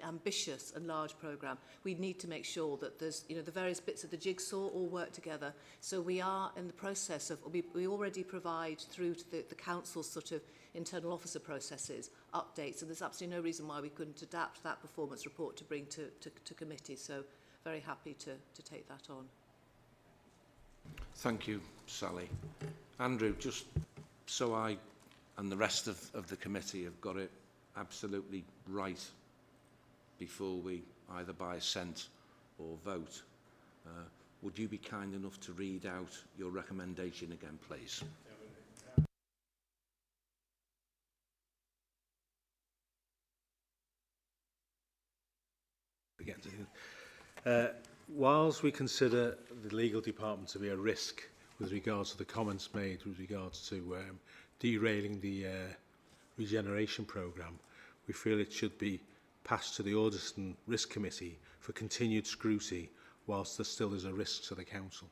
ambitious and large programme. We need to make sure that there's, you know, the various bits of the jigsaw all work together. So we are in the process of, we already provide through to the council's sort of internal officer processes updates, and there's absolutely no reason why we couldn't adapt that performance report to bring to committee. So very happy to take that on. Thank you, Sally. Andrew, just so I and the rest of the committee have got it absolutely right before we either by assent or vote, would you be kind enough to read out your recommendation again, please? Whilst we consider the legal department to be a risk with regards to the comments made with regards to derailing the regeneration programme, we feel it should be passed to the Audit and Risk Committee for continued scrutiny whilst there still is a risk to the council.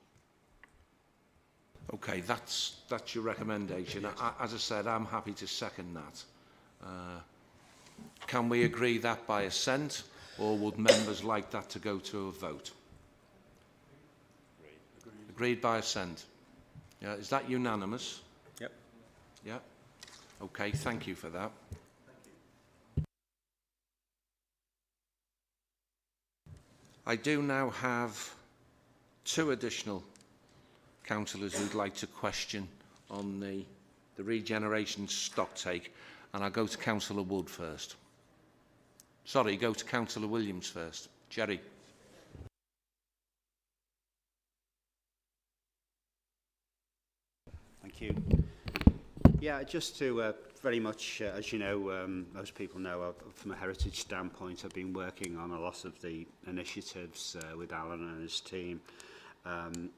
Okay, that's your recommendation. Yes. As I said, I'm happy to second that. Can we agree that by assent, or would members like that to go to a vote? Agreed by assent. Yeah, is that unanimous? Yep. Yeah. Okay, thank you for that. I do now have two additional councillors who'd like to question on the regeneration stocktake, and I'll go to Councillor Wood first. Sorry, go to Councillor Williams first. Jerry. Thank you. Yeah, just to very much, as you know, most people know, from a heritage standpoint, I've been working on a lot of the initiatives with Alan and his team. And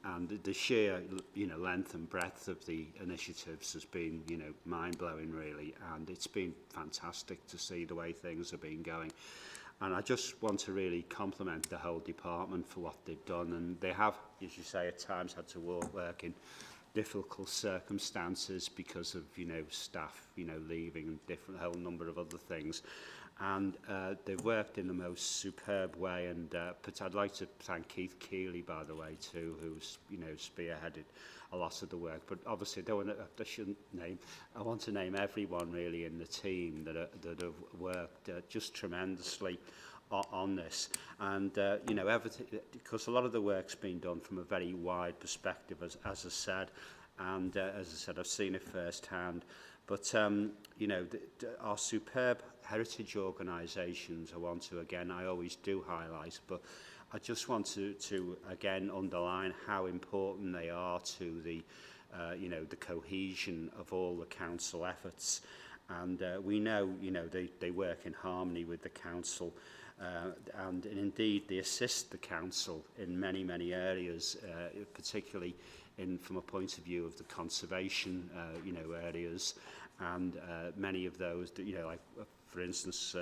the sheer, length and breadth of the initiatives has been, mind-blowing, really. And it's been fantastic to see the way things have been going. And I just want to really compliment the whole department for what they've done. And they have, as you say, at times had to work in difficult circumstances because of, staff, leaving and a whole number of other things. And they've worked in the most superb way, and but I'd like to thank Keith Keeley, by the way, too, who's spearheaded a lot of the work. But obviously, I want to name everyone really in the team that have worked just tremendously on this, and everything, because a lot of the work's been done from a very wide perspective, as I said, and as I said, I've seen it firsthand. But our superb heritage organisations, I always do highlight, but I just want to again underline how important they are to the the cohesion of all the council efforts. And we know they work in harmony with the council, and indeed they assist the council in many areas, particularly from a point of view of the conservation areas, and many of those like for instance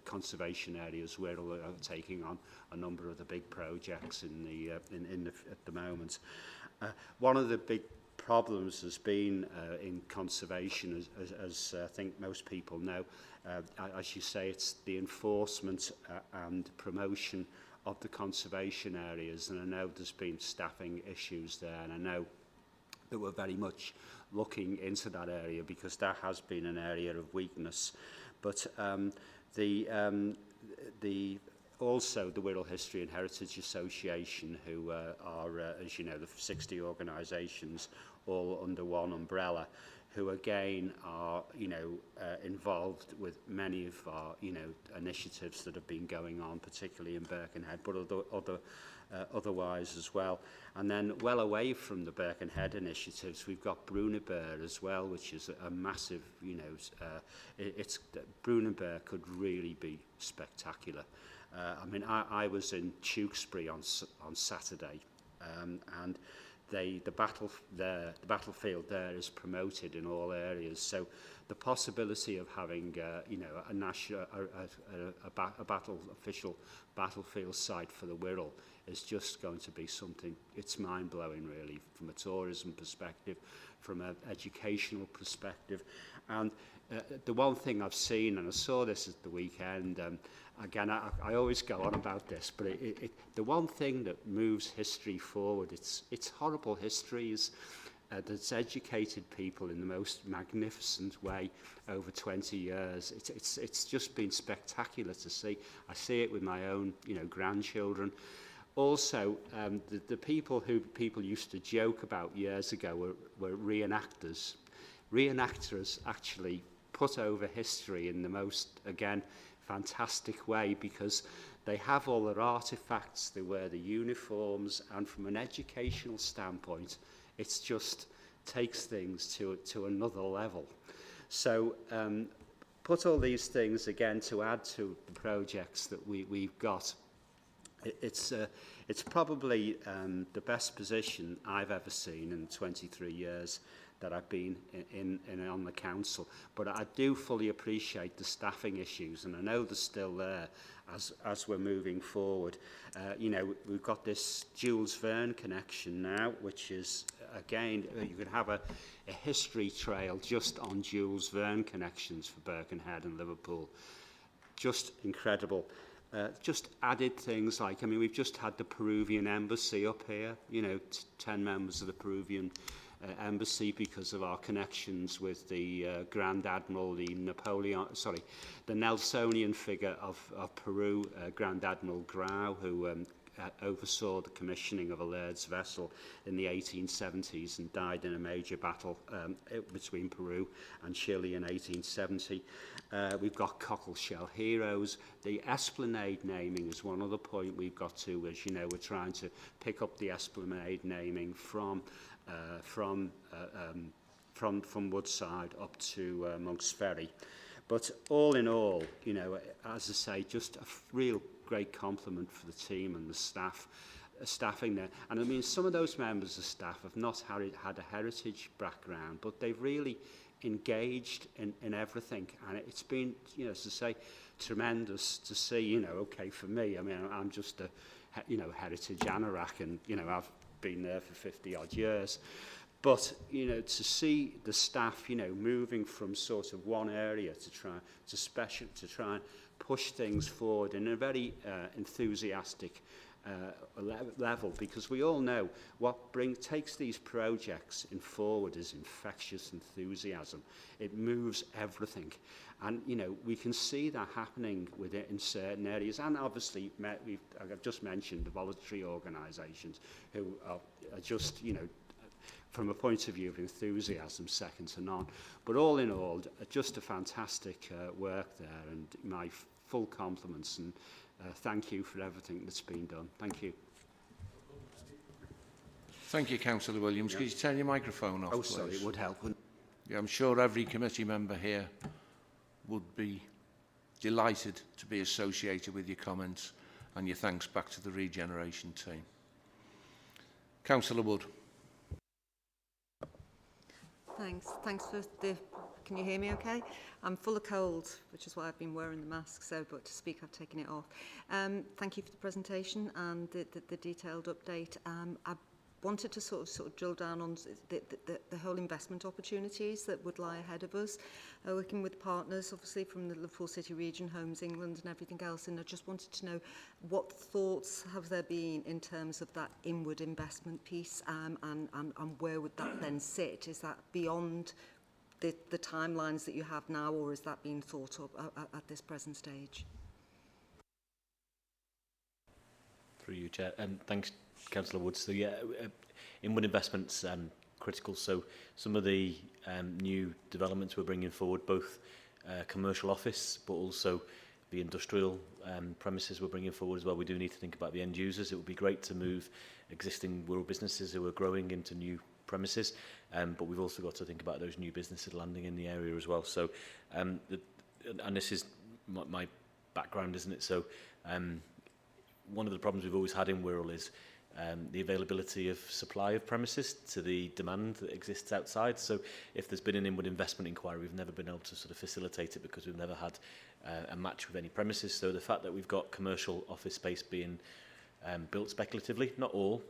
conservation areas Wirral are taking on a number of the big projects at the moment. One of the big problems has been in conservation, as I think most people know, as you say, it's the enforcement and promotion of the conservation areas, and I know there's been staffing issues there, and I know that we're very much looking into that area because that has been an area of weakness. But also the Wirral History and Heritage Association, who are, as you know, the 60 organisations all under one umbrella, who again are, involved with many of our, initiatives that have been going on, particularly in Birkenhead, but otherwise as well. And then well away from the Birkenhead initiatives, we've got Brunanburh as well, which is a massive, Brunanburh could really be spectacular. I mean, I was in Tewkesbury on Saturday, and the battlefield there is promoted in all areas. So the possibility of having official battlefield site for the Wirral is just going to be something, it's mind-blowing really, from a tourism perspective, from an educational perspective. And the one thing I've seen, and I saw this at the weekend, again, I always go on about this, but the one thing that moves history forward, it's horrible histories that's educated people in the most magnificent way over 20 years. It's just been spectacular to see. I see it with my own, grandchildren. Also, the people who people used to joke about years ago were reenactors. Reenactors actually put over history in the most, again, fantastic way, because they have all their artifacts, they wear the uniforms, and from an educational standpoint, it's just takes things to another level. So put all these things again to add to the projects that we've got. It's probably the best position I've ever seen in 23 years that I've been in on the council. But I do fully appreciate the staffing issues, and I know they're still there as we're moving forward. We've got this Jules Verne connection now, which is, again, you could have a history trail just on Jules Verne connections for Birkenhead and Liverpool. Just incredible. Just added things like, we've just had the Peruvian embassy up here, 10 members of the Peruvian embassy because of our connections with the Grand Admiral, the Nelsonian figure of Peru, Grand Admiral Grau, who oversaw the commissioning of a Laird's vessel in the 1870s and died in a major battle between Peru and Chile in 1870. We've got cockleshell heroes. The Esplanade naming is one other point we've got to. As you know, we're trying to pick up the Esplanade naming from Woodside up to Monks Ferry. But all in all, as I say, just a real great compliment for the team and the staffing there. And some of those members of staff have not had a heritage background, but they've really engaged in everything. And it's been, as I say, tremendous to see, okay, for me, I'm just a, heritage anorak, and, I've been there for 50 odd years. But, to see the staff, moving from sort of one area to try and push things forward in a very enthusiastic level, because we all know what takes these projects in forward is infectious enthusiasm. It moves everything. And, we can see that happening with it in certain areas. And obviously, I've just mentioned the voluntary organisations who are just, from a point of view of enthusiasm, second to none. But all in all, just a fantastic work there, and my full compliments, and thank you for everything that's been done. Thank you. Thank you, Councillor Williams. Yeah. Could you turn your microphone off, please? Sorry, it would help. Yeah, I'm sure every committee member here would be delighted to be associated with your comments and your thanks back to the Regeneration team. Councillor Wood. Thanks for the... Can you hear me okay? I'm full of cold, which is why I've been wearing the mask, but to speak I've taken it off. Thank you for the presentation and the detailed update. I wanted to sort of drill down on the whole investment opportunities that would lie ahead of us, working with partners, obviously, from the Liverpool City region, Homes England and everything else, and I just wanted to know what thoughts have there been in terms of that inward investment piece, and where would that then sit? Is that beyond the timelines that you have now, or is that being thought of at this present stage? Through you, Chair. Thanks, Councillor Woods. So, yeah, inward investment's critical. So some of the new developments we're bringing forward, both commercial office, but also the industrial premises we're bringing forward as well. We do need to think about the end users. It would be great to move existing rural businesses who are growing into new premises, but we've also got to think about those new businesses landing in the area as well. So, and this is my background, isn't it? So, one of the problems we've always had in Wirral is the availability of supply of premises to the demand that exists outside. So if there's been an inward investment inquiry, we've never been able to sort of facilitate it because we've never had a match with any premises. So the fact that we've got commercial office space being built speculatively, not all,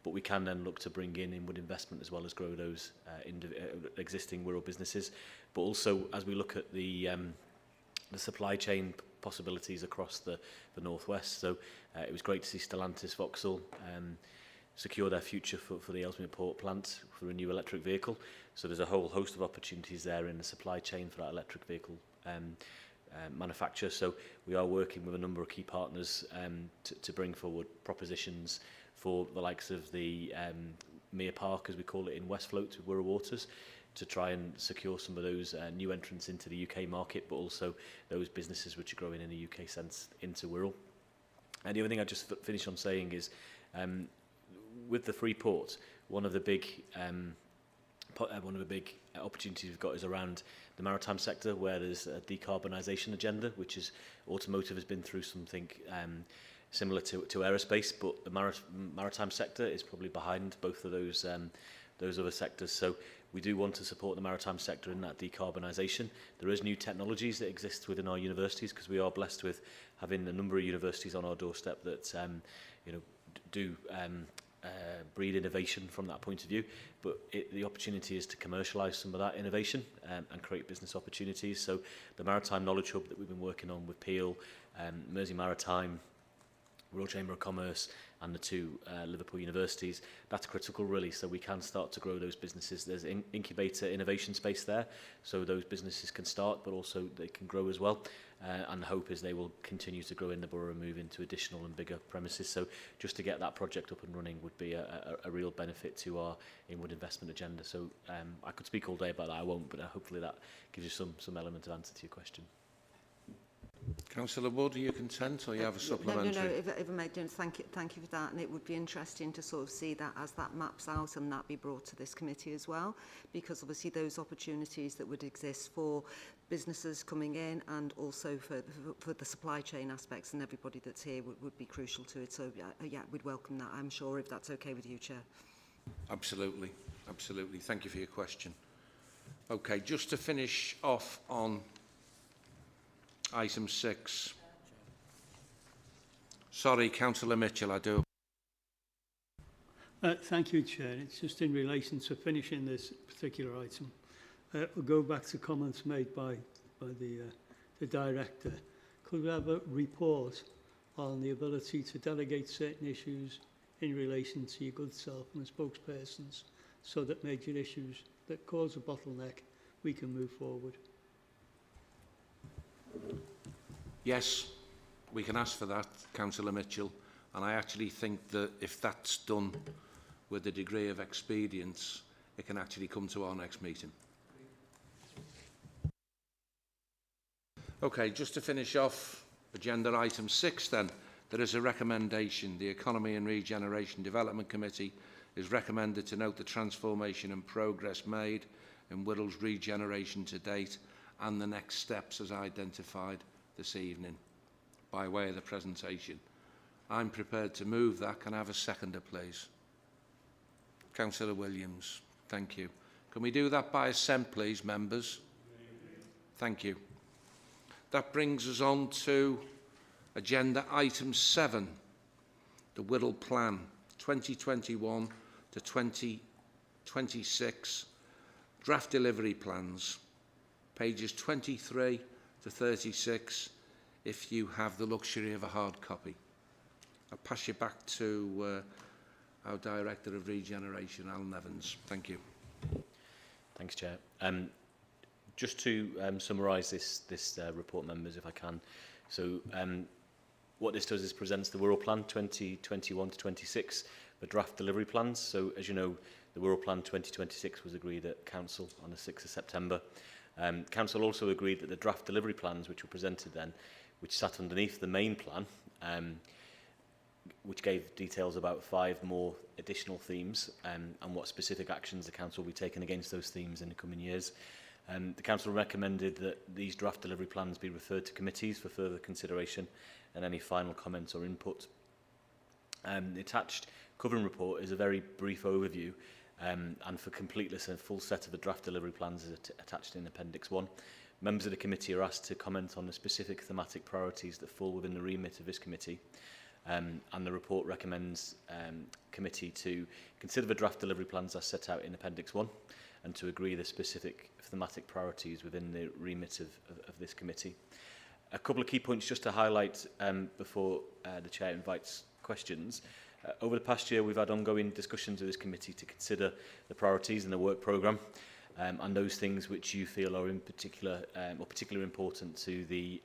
but we can then look to bring in inward investment as well as grow those existing Wirral businesses. But also, as we look at the supply chain possibilities across the northwest, so it was great to see Stellantis Vauxhall secure their future for the Ellesmere Port plant for a new electric vehicle. So there's a whole host of opportunities there in the supply chain for that electric vehicle manufacture. So we are working with a number of key partners to bring forward propositions for the likes of the Mere Park, as we call it in Westfloat, with Wirral Waters, to try and secure some of those new entrants into the UK market, but also those businesses which are growing in the UK sense into Wirral. And the other thing I just finish on saying is, with the free port, one of the big opportunities we've got is around the maritime sector, where there's a decarbonisation agenda, which is automotive has been through something similar to aerospace, but the maritime sector is probably behind both of those other sectors. So we do want to support the maritime sector in that decarbonisation. There is new technologies that exist within our universities, because we are blessed with having a number of universities on our doorstep that do breed innovation from that point of view. But the opportunity is to commercialise some of that innovation and create business opportunities. So the Maritime Knowledge Hub that we've been working on with Peel, Mersey Maritime, Royal Chamber of Commerce and the two Liverpool universities, that's critical really, so we can start to grow those businesses. There's incubator innovation space there, so those businesses can start, but also they can grow as well. And the hope is they will continue to grow in the borough and move into additional and bigger premises. So just to get that project up and running would be a real benefit to our inward investment agenda. So I could speak all day about that, I won't, but hopefully that gives you some element of answer to your question. Councillor Wood, are you content, or you have a supplementary? No, if I may, thank you for that. And it would be interesting to sort of see that as that maps out and that be brought to this committee as well, because obviously those opportunities that would exist for businesses coming in and also for the supply chain aspects and everybody that's here would be crucial to it. So yeah, we'd welcome that, I'm sure, if that's okay with you, Chair. Absolutely, absolutely. Thank you for your question. Okay, just to finish off on item 6. Sorry, Councillor Mitchell, I do. Thank you, Chair. It's just in relation to finishing this particular item. We'll go back to comments made by the Director. Could we have a report on the ability to delegate certain issues in relation to your good self and the spokespersons, so that major issues that cause a bottleneck, we can move forward? Yes, we can ask for that, Councillor Mitchell, and I actually think that if that's done with a degree of expedience, it can actually come to our next meeting. Okay, just to finish off agenda item 6 then, there is a recommendation. The Economy and Regeneration and Development Committee is recommended to note the transformation and progress made in Wirral's regeneration to date and the next steps as identified this evening by way of the presentation. I'm prepared to move that. Can I have a seconder, please? Councillor Williams, thank you. Can we do that by assent, please, members? Thank you. That brings us on to agenda item 7, the Wirral Plan 2021 to 2026, draft delivery plans, pages 23 to 36, if you have the luxury of a hard copy. I'll pass you back to our Director of Regeneration, Alan Evans. Thank you. Thanks, Chair. Just to summarise this report, members, if I can. So what this does is presents the Wirral Plan 2021 to 26, the draft delivery plans. So as you know, the Wirral Plan 2026 was agreed at Council on the 6th of September. Council also agreed that the draft delivery plans, which were presented then, which sat underneath the main plan, which gave details about 5 more additional themes and what specific actions the Council will be taking against those themes in the coming years. The Council recommended that these draft delivery plans be referred to committees for further consideration and any final comments or input. The attached covering report is a very brief overview, and for completeness, a full set of the draft delivery plans is attached in Appendix 1. Members of the committee are asked to comment on the specific thematic priorities that fall within the remit of this committee, and the report recommends committee to consider the draft delivery plans as set out in Appendix 1 and to agree the specific thematic priorities within the remit of this committee. A couple of key points just to highlight before the Chair invites questions. Over the past year, we've had ongoing discussions with this committee to consider the priorities in the work programme and those things which you feel are in particular or particularly important to the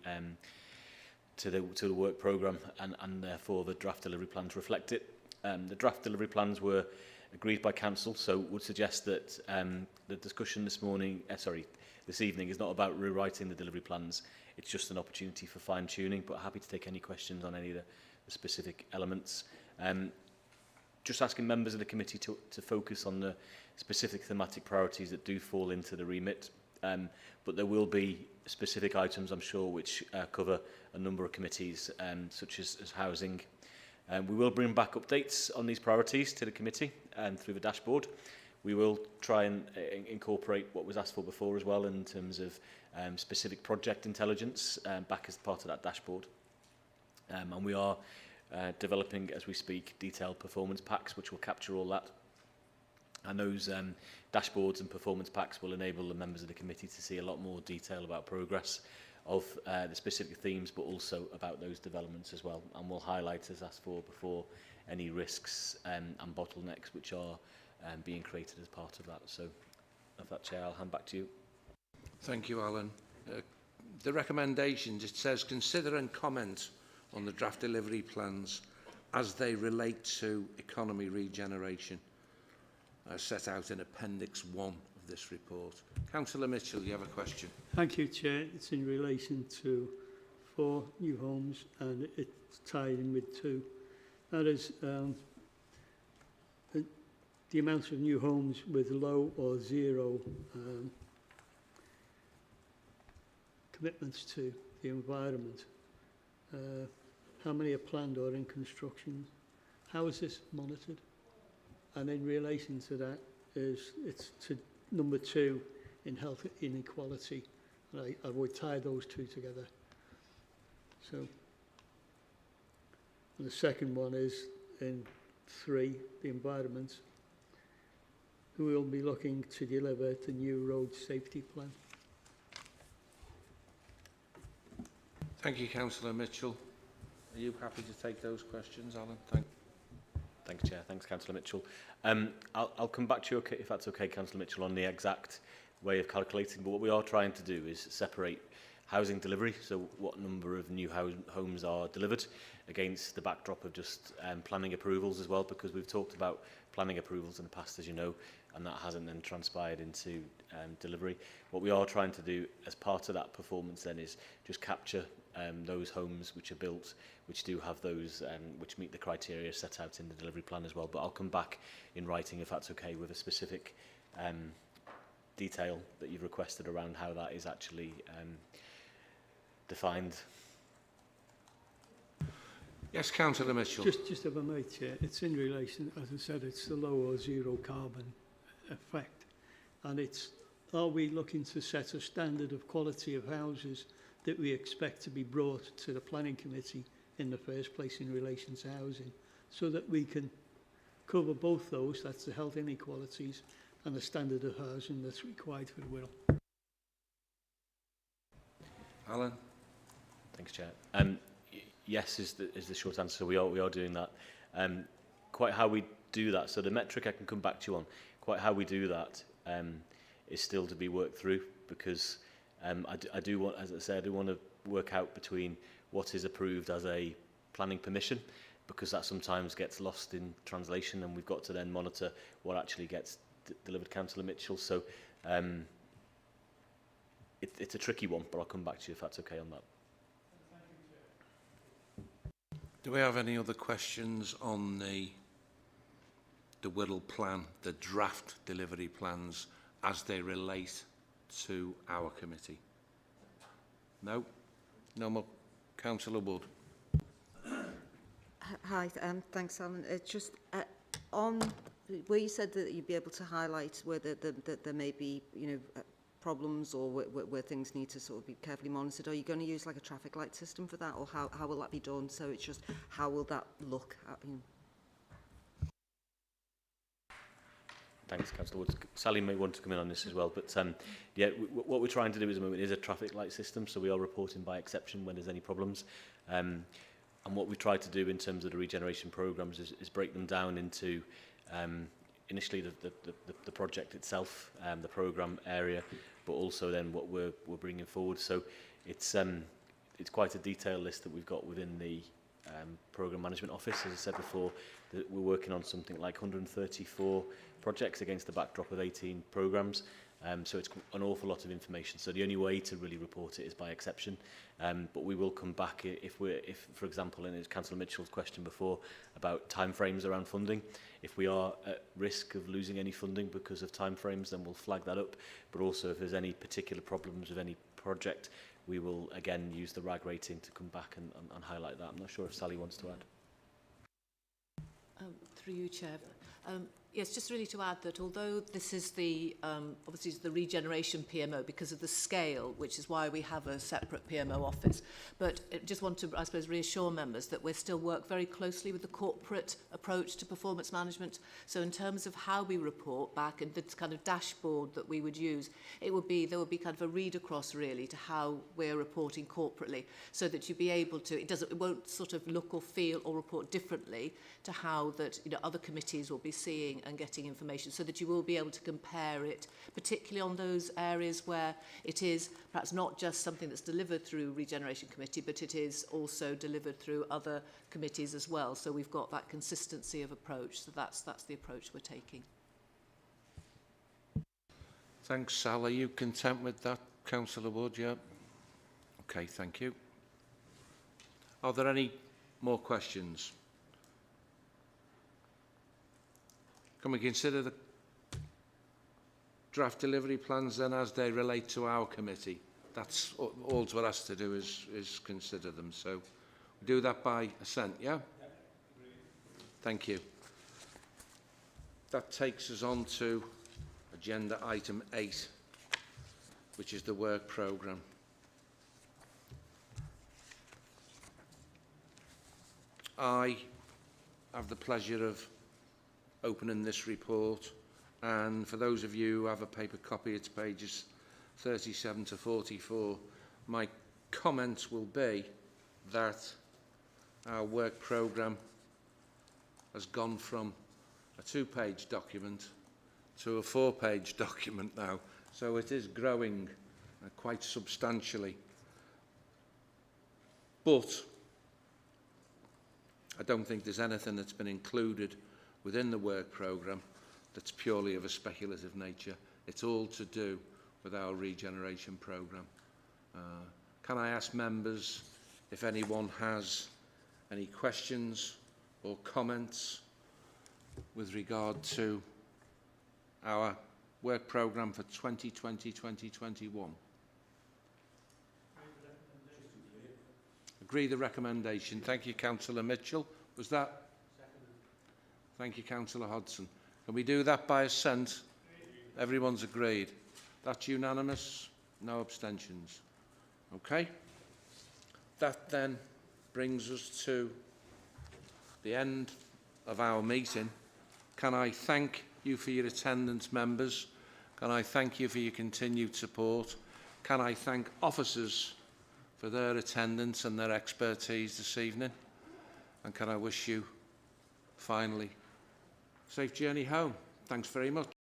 work programme, and therefore the draft delivery plans reflect it. The draft delivery plans were agreed by Council, so would suggest that the discussion this evening is not about rewriting the delivery plans. It's just an opportunity for fine-tuning, but happy to take any questions on any of the specific elements. Just asking members of the committee to focus on the specific thematic priorities that do fall into the remit, but there will be specific items, I'm sure, which cover a number of committees, such as housing. We will bring back updates on these priorities to the committee through the dashboard. We will try and incorporate what was asked for before as well in terms of specific project intelligence back as part of that dashboard. And we are developing, as we speak, detailed performance packs which will capture all that. And those dashboards and performance packs will enable the members of the committee to see a lot more detail about progress of the specific themes, but also about those developments as well. And we'll highlight, as asked for before, any risks and bottlenecks which are being created as part of that. So, with that, Chair, I'll hand back to you. Thank you, Alan. The recommendations, it says, consider and comment on the draft delivery plans as they relate to economy regeneration, set out in Appendix 1 of this report. Councillor Mitchell, you have a question. Thank you, Chair. It's in relation to 4 new homes, and it's tied in with 2. That is the amount of new homes with low or zero commitments to the environment. How many are planned or in construction? How is this monitored? And in relation to that, it's to number 2 in health inequality. And I would tie those 2 together. So, and the second one is in 3, the environment. Who will be looking to deliver the new road safety plan? Thank you, Councillor Mitchell. Are you happy to take those questions, Alan? Thanks, Chair. Thanks, Councillor Mitchell. I'll come back to you, if that's okay, Councillor Mitchell, on the exact way of calculating. But what we are trying to do is separate housing delivery, so what number of new homes are delivered, against the backdrop of just planning approvals as well, because we've talked about planning approvals in the past, as you know, and that hasn't then transpired into delivery. What we are trying to do as part of that performance then is just capture those homes which are built, which do have those, which meet the criteria set out in the delivery plan as well. But I'll come back in writing, if that's okay, with a specific detail that you've requested around how that is actually defined. Yes, Councillor Mitchell. Just if I may, Chair, it's in relation, as I said, it's the low or zero carbon effect. And it's, are we looking to set a standard of quality of houses that we expect to be brought to the planning committee in the first place in relation to housing, so that we can cover both those, that's the health inequalities and the standard of housing that's required for the Wirral. Alan? Thanks, Chair. Yes is the short answer. We are doing that. Quite how we do that, so the metric I can come back to you on, quite how we do that is still to be worked through, because I do want, as I said, I do want to work out between what is approved as a planning permission, because that sometimes gets lost in translation, and we've got to then monitor what actually gets delivered, Councillor Mitchell. So it's a tricky one, but I'll come back to you if that's okay on that. Do we have any other questions on the Wirral plan, the draft delivery plans, as they relate to our committee? No? No more? Councillor Wood. Hi, thanks, Alan. Just on where you said that you'd be able to highlight where there may be, you know, problems or where things need to sort of be carefully monitored. Are you going to use like a traffic light system for that, or how will that be done? So it's just how will that look? You know? Thanks, Councillor Woods. Sally may want to come in on this as well, but yeah, what we're trying to do at the moment is a traffic light system, so we are reporting by exception when there's any problems. And what we try to do in terms of the regeneration programmes is break them down into initially the project itself, the programme area, but also then what we're bringing forward. So it's quite a detailed list that we've got within the programme management office. As I said before, that we're working on something like 134 projects against the backdrop of 18 programmes. So it's an awful lot of information. So the only way to really report it is by exception. But we will come back if, for example, in Councillor Mitchell's question before about timeframes around funding, if we are at risk of losing any funding because of timeframes, then we'll flag that up. But also if there's any particular problems with any project, we will again use the RAG rating to come back and highlight that. I'm not sure if Sally wants to add. Through you, Chair. Yes, just really to add that although this is the, obviously it's the regeneration PMO because of the scale, which is why we have a separate PMO office, but I just want to, I suppose, reassure members that we still work very closely with the corporate approach to performance management. So in terms of how we report back and the kind of dashboard that we would use, there would be kind of a read across really to how we're reporting corporately, so that you'd be able to, it won't sort of look or feel or report differently to how that, you know, other committees will be seeing and getting information, so that you will be able to compare it, particularly on those areas where it is perhaps not just something that's delivered through Regeneration Committee, but it is also delivered through other committees as well. So we've got that consistency of approach. So that's the approach we're taking. Thanks, Sal. Are you content with that, Councillor Wood? Yeah. Okay, thank you. Are there any more questions? Can we consider the draft delivery plans then as they relate to our committee? That's all we're asked to do is consider them. So we do that by assent, yeah? Thank you. That takes us on to agenda item 8, which is the work programme. I have the pleasure of opening this report, and for those of you who have a paper copy, it's pages 37 to 44. My comments will be that our work programme has gone from a 2-page document to a 4-page document now, so it is growing quite substantially. But I don't think there's anything that's been included within the work programme that's purely of a speculative nature. It's all to do with our regeneration programme. Can I ask members if anyone has any questions or comments with regard to our work programme for 2020-2021? Agree the recommendation. Thank you, Councillor Mitchell. Was that? Thank you, Councillor Hodson. Can we do that by assent? Everyone's agreed. That's unanimous. No abstentions. Okay. That then brings us to the end of our meeting. Can I thank you for your attendance, members? Can I thank you for your continued support? Can I thank officers for their attendance and their expertise this evening? And can I wish you, finally, safe journey home. Thanks very much.